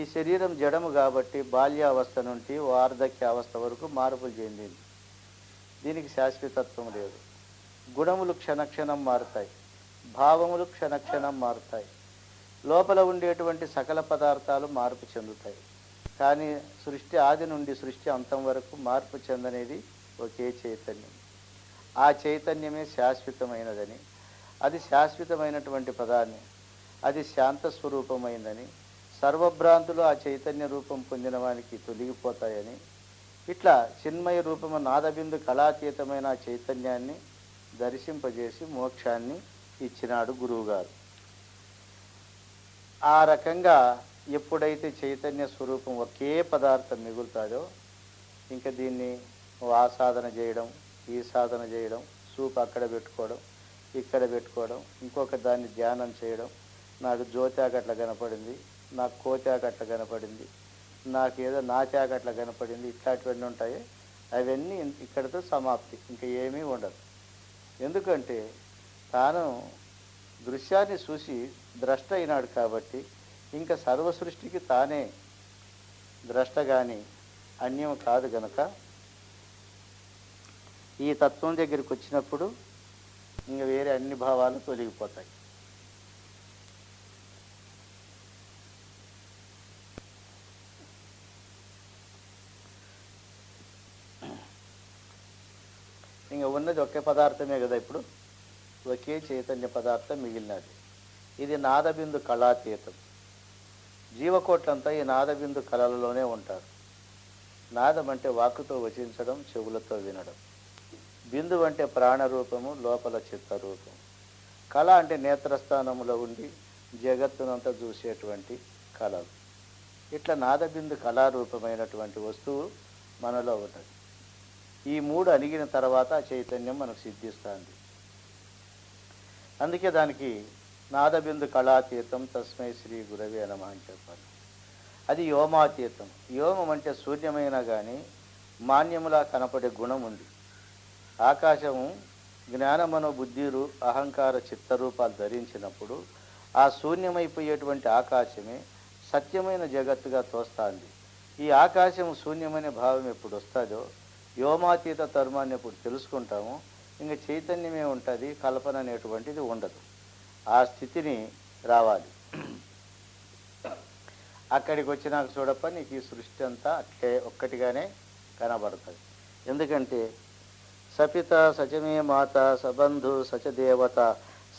ఈ శరీరం జడము కాబట్టి బాల్యావస్థ నుండి వార్ధక్య అవస్థ వరకు మార్పులు చెందింది. దీనికి శాశ్వతత్వం లేదు. గుణములు క్షణక్షణం మారుతాయి, భావములు క్షణక్షణం మారుతాయి, లోపల ఉండేటువంటి సకల పదార్థాలు మార్పు చెందుతాయి. కానీ సృష్టి ఆది నుండి సృష్టి అంతం వరకు మార్పు చెందనేది ఒకే చైతన్యం. ఆ చైతన్యమే శాశ్వతమైనదని, అది శాశ్వతమైనటువంటి పదాన్ని, అది శాంత స్వరూపమైందని, సర్వభ్రాంతులు ఆ చైతన్య రూపం పొందిన వానికి తొలగిపోతాయని, ఇట్లా చిన్మయ రూపము నాదబిందు కళాతీతమైన ఆ చైతన్యాన్ని దర్శింపజేసి మోక్షాన్ని ఇచ్చినాడు గురువుగారు. ఆ రకంగా ఎప్పుడైతే చైతన్య స్వరూపం ఒకే పదార్థం మిగులుతుందో ఇంకా దీన్ని ఆ సాధన చేయడం ఈ సాధన చేయడం, సూపు అక్కడ పెట్టుకోవడం ఇక్కడ పెట్టుకోవడం, ఇంకొక దాన్ని ధ్యానం చేయడం, నాకు జ్యోతాకట్ల కనపడింది, నాకు కోతాకట్ల కనపడింది, నాకు ఏదో నాచాకట్ల కనపడింది, ఇట్లాంటివన్నీ ఉంటాయి. అవన్నీ ఇక్కడితో సమాప్తి, ఇంకా ఏమీ ఉండదు. ఎందుకంటే తాను దృశ్యాన్ని చూసి ద్రష్ట అయినాడు కాబట్టి ఇంకా సర్వ సృష్టికి తానే ద్రష్ట కానీ అన్యం కాదు గనక ఈ తత్వం దగ్గరికి వచ్చినప్పుడు ఇంకా వేరే అన్ని భావాలు తొలగిపోతాయి. ఇంకా ఉన్నది ఒకే పదార్థమే కదా, ఇప్పుడు ఒకే చైతన్య పదార్థం మిగిలినది. ఇది నాదబిందు కళాతీతం. జీవకోట్లంతా ఈ నాదబిందు కళలలోనే ఉంటారు. నాదం అంటే వాక్కుతో వచించడం, చెవులతో వినడం. బిందు అంటే ప్రాణరూపము, లోపల చిత్తరూపం. కళ అంటే నేత్రస్థానంలో ఉండి జగత్తునంతా చూసేటువంటి కళలు. ఇట్లా నాదబిందు కళారూపమైనటువంటి వస్తువు మనలో ఉన్నది. ఈ మూడు అలిగిన తర్వాత ఆ చైతన్యం మనకు సిద్ధిస్తుంది. అందుకే దానికి నాదబిందు కళాతీతం తస్మై శ్రీ గురవే నమః అని చెప్పాలి. అది వ్యోమాతీతం. వ్యోమం అంటే శూన్యమైనా కానీ మాన్యములా కనపడే గుణం ఉంది. ఆకాశము జ్ఞానమనో బుద్ధిరు అహంకార చిత్తరూపాలు ధరించినప్పుడు ఆ శూన్యమైపోయేటువంటి ఆకాశమే సత్యమైన జగత్తుగా తోస్తుంది. ఈ ఆకాశం శూన్యమనే భావం ఎప్పుడు వస్తుందో, వ్యోమాతీత ధర్మాన్ని ఎప్పుడు తెలుసుకుంటామో, ఇంకా చైతన్యమే ఉంటుంది, కల్పన అనేటువంటిది ఉండదు. ఆ స్థితిని రావాలి. అక్కడికి వచ్చినాక చూడప్ప నీకు ఈ సృష్టి అంతా అట్లే ఒక్కటిగానే కనబడుతుంది. ఎందుకంటే సపిత సచమే మాత సబంధు సచదేవత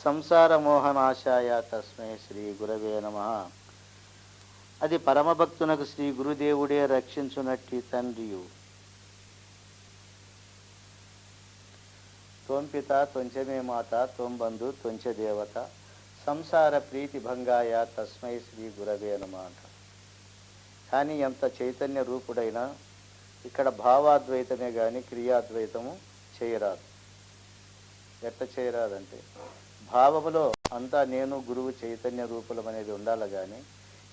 సంసార మోహనాశాయ తస్మై శ్రీ గురవే నమః. అది పరమభక్తునకు శ్రీ గురుదేవుడే రక్షించునట్టి తండ్రియు. త్వంపిత త్వంచమే మాత త్వం బంధు త్వంచ దేవత సంసార ప్రీతి భంగాయ తస్మై శ్రీ గురవే నమః అంట. కానీ ఎంత చైతన్య రూపుడైనా ఇక్కడ భావాద్వైతమే కానీ క్రియాద్వైతము చేయరాదు. ఎట్లా చేయరాదంటే భావములో అంతా నేను గురువు చైతన్య రూపులం అనేది ఉండాలి, కానీ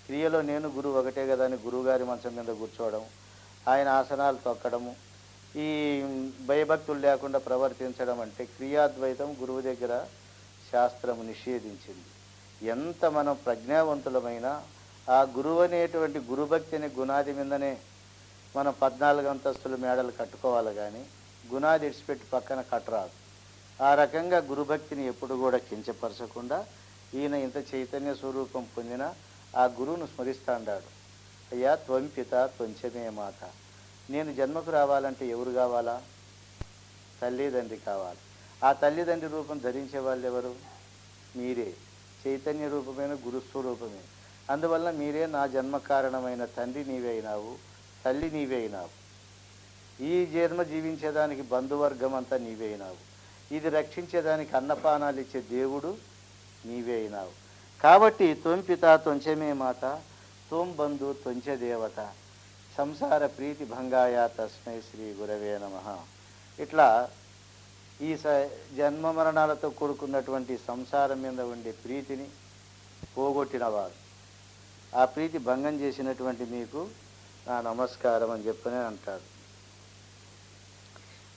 క్రియలో నేను గురువు ఒకటే కదా అని గురువుగారి మంచం మీద కూర్చోవడం, ఆయన ఆసనాలు తొక్కడము, ఈ భయభక్తులు లేకుండా ప్రవర్తించడం అంటే క్రియాద్వైతం గురువు దగ్గర శాస్త్రము నిషేధించింది. ఎంత మనం ప్రజ్ఞావంతులమైనా ఆ గురువు అనేటువంటి గురుభక్తి అనే గుణాది మీదనే మనం 14 అంతస్తుల మేడలు కట్టుకోవాలి, కానీ గుణాది ఇడిచిపెట్టి పక్కన కట్టరాదు. ఆ రకంగా గురుభక్తిని ఎప్పుడు కూడా కించపరచకుండా ఈయన ఇంత చైతన్య స్వరూపం పొందిన ఆ గురువును స్మరిస్తాడాడు. అయ్యా త్వంపిత త్వంచమే మాత. నేను జన్మకు రావాలంటే ఎవరు కావాలా? తల్లిదండ్రి కావాలి. ఆ తల్లిదండ్రి రూపం ధరించే వాళ్ళు ఎవరు? మీరే. చైతన్య రూపమైన గురుస్వరూపమే. అందువల్ల మీరే నా జన్మ కారణమైన తండ్రి నీవే అయినావు, తల్లి నీవే అయినావు. ఈ జన్మ జీవించేదానికి బంధువర్గం అంతా నీవే అయినావు. ఇది రక్షించేదానికి అన్నపానాలు ఇచ్చే దేవుడు నీవే అయినావు. కాబట్టి త్వంపిత త్వంచమే మాత త్వం బంధు త్వంచ దేవత సంసార ప్రీతి భంగాయ తస్మై శ్రీ గురవే నమః. ఇట్లా ఈ జన్మ మరణాలతో కూడుకున్నటువంటి సంసారం మీద ఉండే ప్రీతిని పోగొట్టినవాడు, ఆ ప్రీతి భంగం చేసినటువంటి మీకు నా నమస్కారం అని చెప్పనే అంటాడు.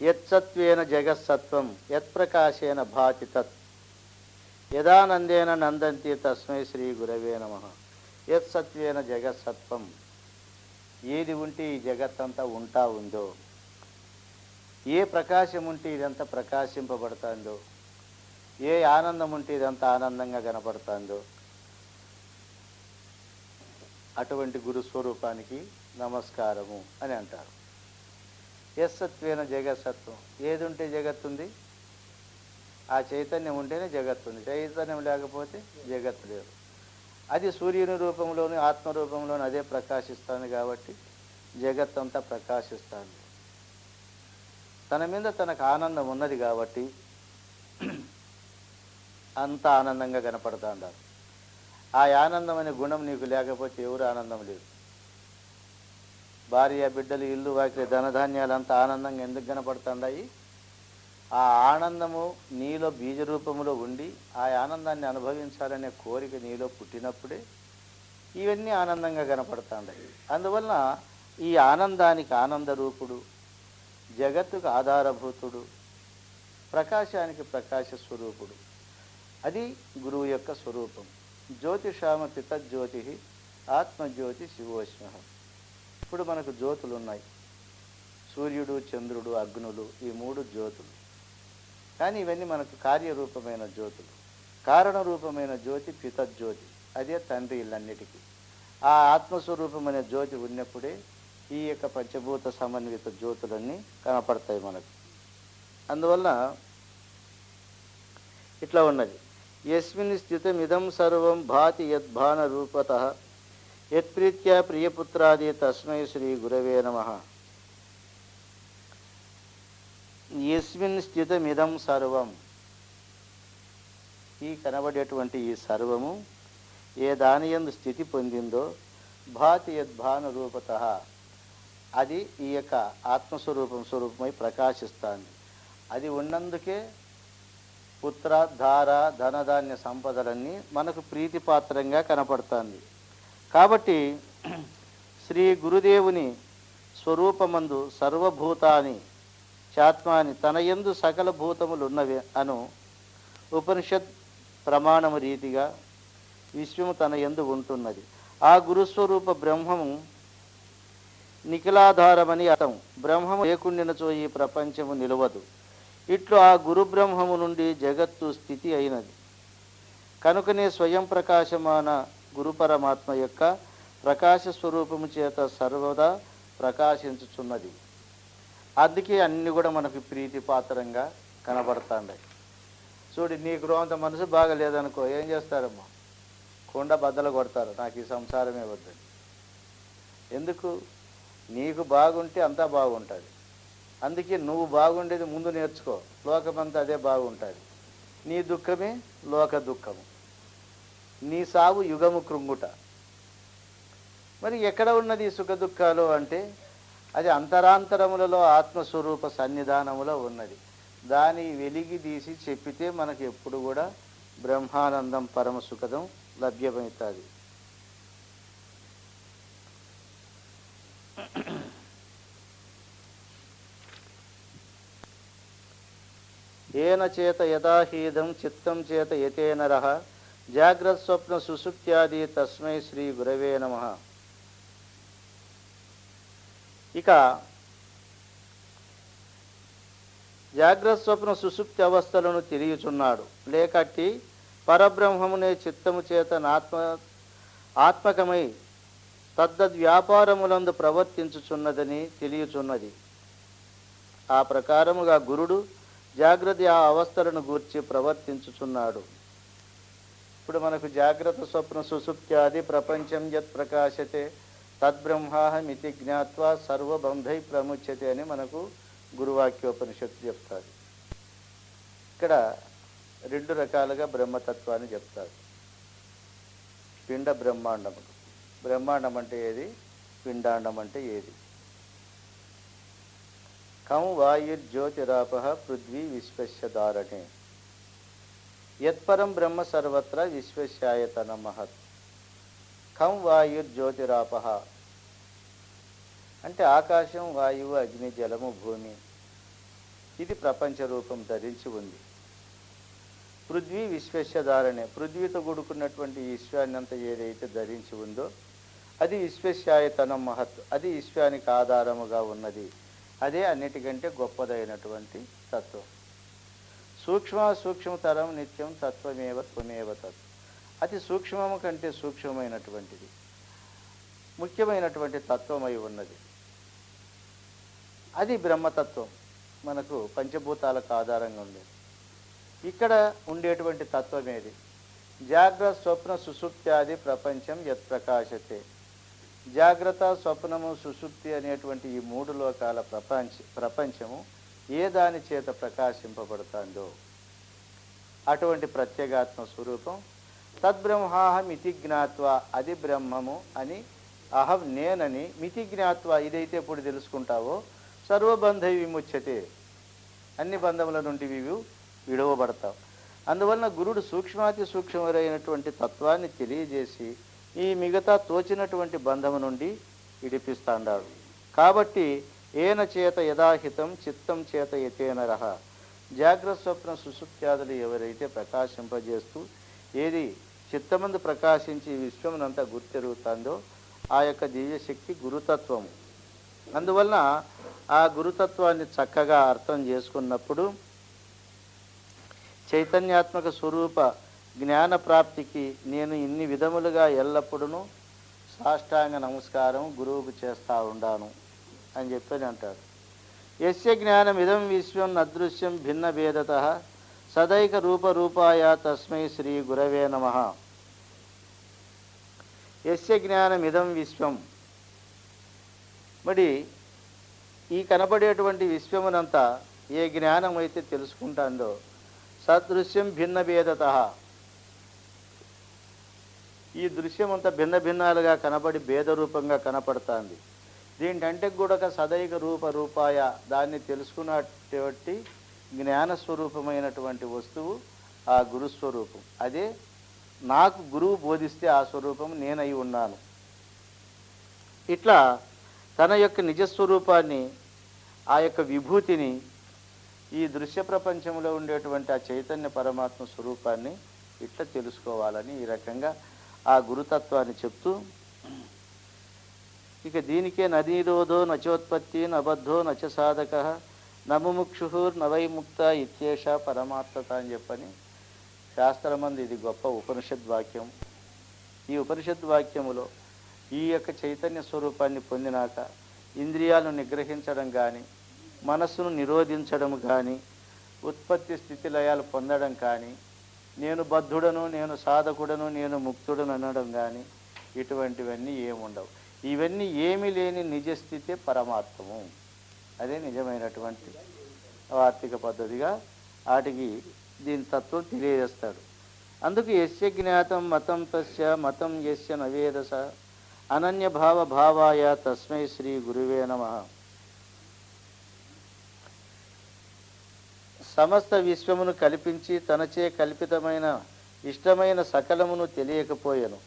యత్సత్వేన జగత్సత్వం యత్ప్రకాశేన భాతి తత్ యదానందేన నందంతి తస్మై శ్రీ గురవే నమః. యత్సత్వేన జగత్సత్వం, ఏది ఉంటే ఈ జగత్తంతా ఉంటా ఉందో, ఏ ప్రకాశం ఉంటే ఇదంతా ప్రకాశింపబడుతుందో, ఏ ఆనందం ఉంటే ఇదంతా ఆనందంగా కనపడుతుందో, అటువంటి గురుస్వరూపానికి నమస్కారము అని అంటారు. యస్సత్వేన జగత్సత్వం, ఏది ఉంటే జగత్తుంది? ఆ చైతన్యం ఉంటేనే జగత్తుంది. చైతన్యం లేకపోతే జగత్తు లేదు. అది సూర్యుని రూపంలోని ఆత్మరూపంలోని అదే ప్రకాశిస్తుంది కాబట్టి జగత్తంతా ప్రకాశిస్తుంది. తన మీద తనకు ఆనందం ఉన్నది కాబట్టి అంత ఆనందంగా కనపడుతుంటారు. ఆ ఆనందం అనే గుణం నీకు లేకపోతే ఎవరు ఆనందం లేదు. భార్య బిడ్డలు ఇల్లు వాకిలి ధనధాన్యాలు అంతా ఆనందంగా ఎందుకు కనపడుతున్నాయి? ఆ ఆనందము నీలో బీజ రూపంలో ఉండి ఆ ఆనందాన్ని అనుభవించాలనే కోరిక నీలో పుట్టినప్పుడే ఇవన్నీ ఆనందంగా కనపడుతున్నాయి. అందువలన ఈ ఆనందానికి ఆనంద రూపుడు, జగత్తుకు ఆధారభూతుడు, ప్రకాశానికి ప్రకాశ స్వరూపుడు, అది గురువు యొక్క స్వరూపం. జ్యోతిషామ పితజ్యోతి ఆత్మజ్యోతి శివోష్మ. ఇప్పుడు మనకు జ్యోతులు ఉన్నాయి, సూర్యుడు, చంద్రుడు, అగ్నులు, ఈ 3 జ్యోతులు. కానీ ఇవన్నీ మనకు కార్యరూపమైన జ్యోతులు. కారణరూపమైన జ్యోతి పితజ్యోతి, అదే తండ్రి ఇళ్ళన్నిటికీ. ఆ ఆత్మస్వరూపం అనే జ్యోతి ఉన్నప్పుడే ఈ యొక్క పంచభూత సమన్విత జ్యోతులన్నీ కనపడతాయి మనకు. అందువల్ల ఇట్లా ఉన్నది. యస్మిన్ స్థితమిదం సర్వం భాతి యద్భాన రూపతః యత్ప్రీత్యా ప్రియపుత్రాది తస్మై శ్రీ గురవే నమః. యస్మిన్ స్థితమిదం సర్వం, ఈ కనబడేటువంటి ఈ సర్వము ఏ దానియందు స్థితి పొందిందో భాతి యద్భానురూపత, అది ఈ యొక్క స్వరూపమై ప్రకాశిస్తుంది. అది ఉన్నందుకే పుత్ర ధార ధనధాన్య సంపదలన్నీ మనకు ప్రీతిపాత్రంగా కనపడుతుంది. కాబట్టి శ్రీ గురుదేవుని స్వరూపమందు సర్వభూతాని చాత్మాని తన యందు సకల భూతములున్నవి అను ఉపనిషత్ ప్రమాణము రీతిగా విశ్వము తన యందు ఉంటున్నది. ఆ గురుస్వరూప బ్రహ్మము నిఖిలాధారమని అర్థం. బ్రహ్మము లేకుండినచో ఈ ప్రపంచము నిలవదు. ఇట్లు ఆ గురు బ్రహ్మము నుండి జగత్తు స్థితి అయినది. కనుకనే స్వయం ప్రకాశమాన గురు పరమాత్మ యొక్క ప్రకాశ స్వరూపము చేత సర్వదా ప్రకాశించుచున్నది. అందుకే అన్నీ కూడా మనకు ప్రీతిపాత్రంగా కనబడుతున్నాయి. చూడు, నీకు అంత మనసు బాగలేదనుకో, ఏం చేస్తారమ్మా? కొండ బద్దలు కొడతారు, నాకు ఈ సంసారమే వద్దని. ఎందుకు? నీకు బాగుంటే అంతా బాగుంటుంది. అందుకే నువ్వు బాగుండేది ముందు నేర్చుకో, లోకమంతా అదే బాగుంటుంది. నీ దుఃఖమే లోక దుఃఖము, నీ సావు యుగము కృంగుట. మరి ఎక్కడ ఉన్నది సుఖ దుఃఖాలు అంటే అది అంతరాంతరములలో ఆత్మస్వరూప సన్నిధానములో ఉన్నది. దాని వెలిగి తీసి చెప్పితే మనకు ఎప్పుడు కూడా బ్రహ్మానందం పరమ సుఖదం లభ్యమవుతుంది. ఏన చేత యథాహీదం చిత్తం చేత యతేనరః జాగ్రత్త స్వప్న సుషుప్త్యాది తస్మై శ్రీ గురవే నమః. ఇక జాగ్రత్త స్వప్న సుషుప్తి అవస్థలను తెలియచున్నాడు. లేకట్టి పరబ్రహ్మమునే చిత్తము చేత ఆత్మకమై తద్దద్వ్యాపారములందు ప్రవర్తించుచున్నదని తెలియచున్నది. ఆ ప్రకారముగా గురుడు జాగ్రత్త ఆ అవస్థలను గూర్చి ప్రవర్తించుచున్నాడు. ఇప్పుడు మనకు జాగ్రత్త స్వప్న సుషుప్త్యాది ప్రపంచం యత్ ప్రకాశతే తద్బ్రహ్మాహమితి జ్ఞాత్వా సర్వబంధై ప్రముచ్యతే అని మనకు గురువాక్యోపనిషత్తు చెప్తారు. ఇక్కడ రెండు రకాలుగా బ్రహ్మతత్వాన్ని చెప్తారు. పిండ బ్రహ్మాండము. బ్రహ్మాండం అంటే ఏది, పిండాండం అంటే ఏది? కం వాయుర్జ్యోతిరాపః పృథ్వీ విశ్వస్య ధారణే యత్పరం బ్రహ్మ సర్వత్ర విశ్వస్యాయతన మహత్. కం వాయుర్జ్యోతిరాపః అంటే ఆకాశం, వాయువు, అగ్ని, జలము, భూమి ఇది ప్రపంచ రూపం ధరించి ఉంది. పృథ్వీ విశ్వస్య ధారణే, పృథ్వీతో కూడుకున్నటువంటి విశ్వాన్ని అంతా ఏదైతే ధరించి ఉందో అది విశ్వస్యాయతనం మహత్, అది విశ్వానికి ఆధారముగా ఉన్నది. అదే అన్నిటికంటే గొప్పదైనటువంటి తత్వం. సూక్ష్మతరం నిత్యం తత్వమేవ త్వమేవ తత్. అతి సూక్ష్మము కంటే సూక్ష్మమైనటువంటిది, ముఖ్యమైనటువంటి తత్వమై ఉన్నది. అది బ్రహ్మతత్వం, మనకు పంచభూతాలకు ఆధారంగా ఉండేది. ఇక్కడ ఉండేటువంటి తత్వం ఏది? జాగ్రత్త స్వప్న సుషుప్త్యాది ప్రపంచం యత్ ప్రకాశతే. జాగ్రత్త, స్వప్నము, సుషుప్తి అనేటువంటి ఈ మూడు లోకాల ప్రపంచము ఏ దాని చేత ప్రకాశింపబడుతుందో అటువంటి ప్రత్యేగాత్మ స్వరూపం తద్బ్రహ్మాహం ఇతి జ్ఞాత్వా, అది బ్రహ్మము అని అహం నేనని మితి జ్ఞాత్వా, ఇదైతే ఇప్పుడు తెలుసుకుంటావో సర్వబంధ విముచ్యతే, అన్ని బంధముల నుండి విడవబడతావు. అందువలన గురుడు సూక్ష్మాతి సూక్ష్మమైనటువంటి తత్వాన్ని తెలియజేసి ఈ మిగతా తోచినటువంటి బంధము నుండి విడిపిస్తాడు. కాబట్టి ఏన చేత యథాహితం చిత్తం చేత యతేనరః, జాగ్రత్త స్వప్న సుషుప్త్యాదులు ఎవరైతే ప్రకాశింపజేస్తూ ఏది చిత్తమందు ప్రకాశించి విశ్వమునంతా గుర్తెరుగుతుందో ఆ యొక్క దివ్యశక్తి గురుతత్వము. అందువలన ఆ గురుతత్వాన్ని చక్కగా అర్థం చేసుకున్నప్పుడు చైతన్యాత్మక స్వరూప జ్ఞాన ప్రాప్తికి నేను ఇన్ని విధములుగా ఎల్లప్పుడూ సాష్టాంగ నమస్కారం గురువుకు చేస్తూ ఉండాను అని చెప్పని అంటాడు. యస్య జ్ఞానం ఇదం విశ్వం నదృశ్యం భిన్న భేదతః సదైక రూపరూపాయ తస్మై శ్రీ గురవే నమః. యస్య జ్ఞానం ఇదం విశ్వం, మరి ఈ కనబడేటువంటి విశ్వమునంతా ఏ జ్ఞానం అయితే తెలుసుకుంటాందో సదృశ్యం భిన్న భేదతః, ఈ దృశ్యం అంతా భిన్న భిన్నాలుగా కనబడి భేద రూపంగా కనపడుతుంది. దీంటంటే కూడా ఒక సదైక రూపాయ దాన్ని తెలుసుకున్నటువంటి జ్ఞానస్వరూపమైనటువంటి వస్తువు ఆ గురుస్వరూపం. అదే నాకు గురువు బోధిస్తే ఆ స్వరూపం నేనై ఉన్నాను. ఇట్లా తన యొక్క నిజస్వరూపాన్ని, ఆ యొక్క విభూతిని, ఈ దృశ్య ప్రపంచంలో ఉండేటువంటి ఆ చైతన్య పరమాత్మ స్వరూపాన్ని ఇట్లా తెలుసుకోవాలని ఈ రకంగా ఆ గురుతత్వాన్ని చెప్తూ, ఇక దీనికే నదీరోధో నచోత్పత్తి నబద్ధో నచ సాధక నముముక్షుర్ నవైముక్త ఇత్యేష పరమాత్మత అని చెప్పని శాస్త్రమందు ఇది గొప్ప ఉపనిషద్వాక్యం. ఈ ఉపనిషద్వాక్యములో ఈ యొక్క చైతన్య స్వరూపాన్ని పొందినాక ఇంద్రియాలను నిగ్రహించడం కానీ, మనస్సును నిరోధించడం కానీ, ఉత్పత్తి స్థితి లయాలు పొందడం కానీ, నేను బద్ధుడను, నేను సాధకుడను, నేను ముక్తుడను అనడం కానీ ఇటువంటివన్నీ ఏముండవు. ఇవన్నీ ఏమీ లేని నిజస్థితే పరమాత్మము. అదే నిజమైనటువంటి వార్తిక పద్ధతిగా వాటికి దీని తత్వం తెలియజేస్తాడు. అందుకు యస్య జ్ఞాతం మతం తస్య మతం యస్య నవేదస అనన్య భావాయ తస్మై శ్రీ గురువే నమః. సమస్త విశ్వమును కల్పించి తనచే కల్పితమైన ఇష్టమైన సకలమును తెలియకపోయెను.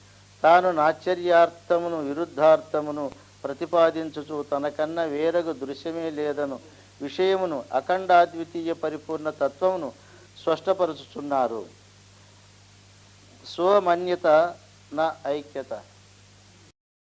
తాను నాశ్చర్యార్థమును విరుద్ధార్థమును ప్రతిపాదించుచు తనకన్నా వేరగు దృశ్యమే లేదను విషయమును అఖండాద్వితీయ పరిపూర్ణ తత్వమును స్పష్టపరుచుచున్నారు. స్వమన్యత నా ఐక్యత.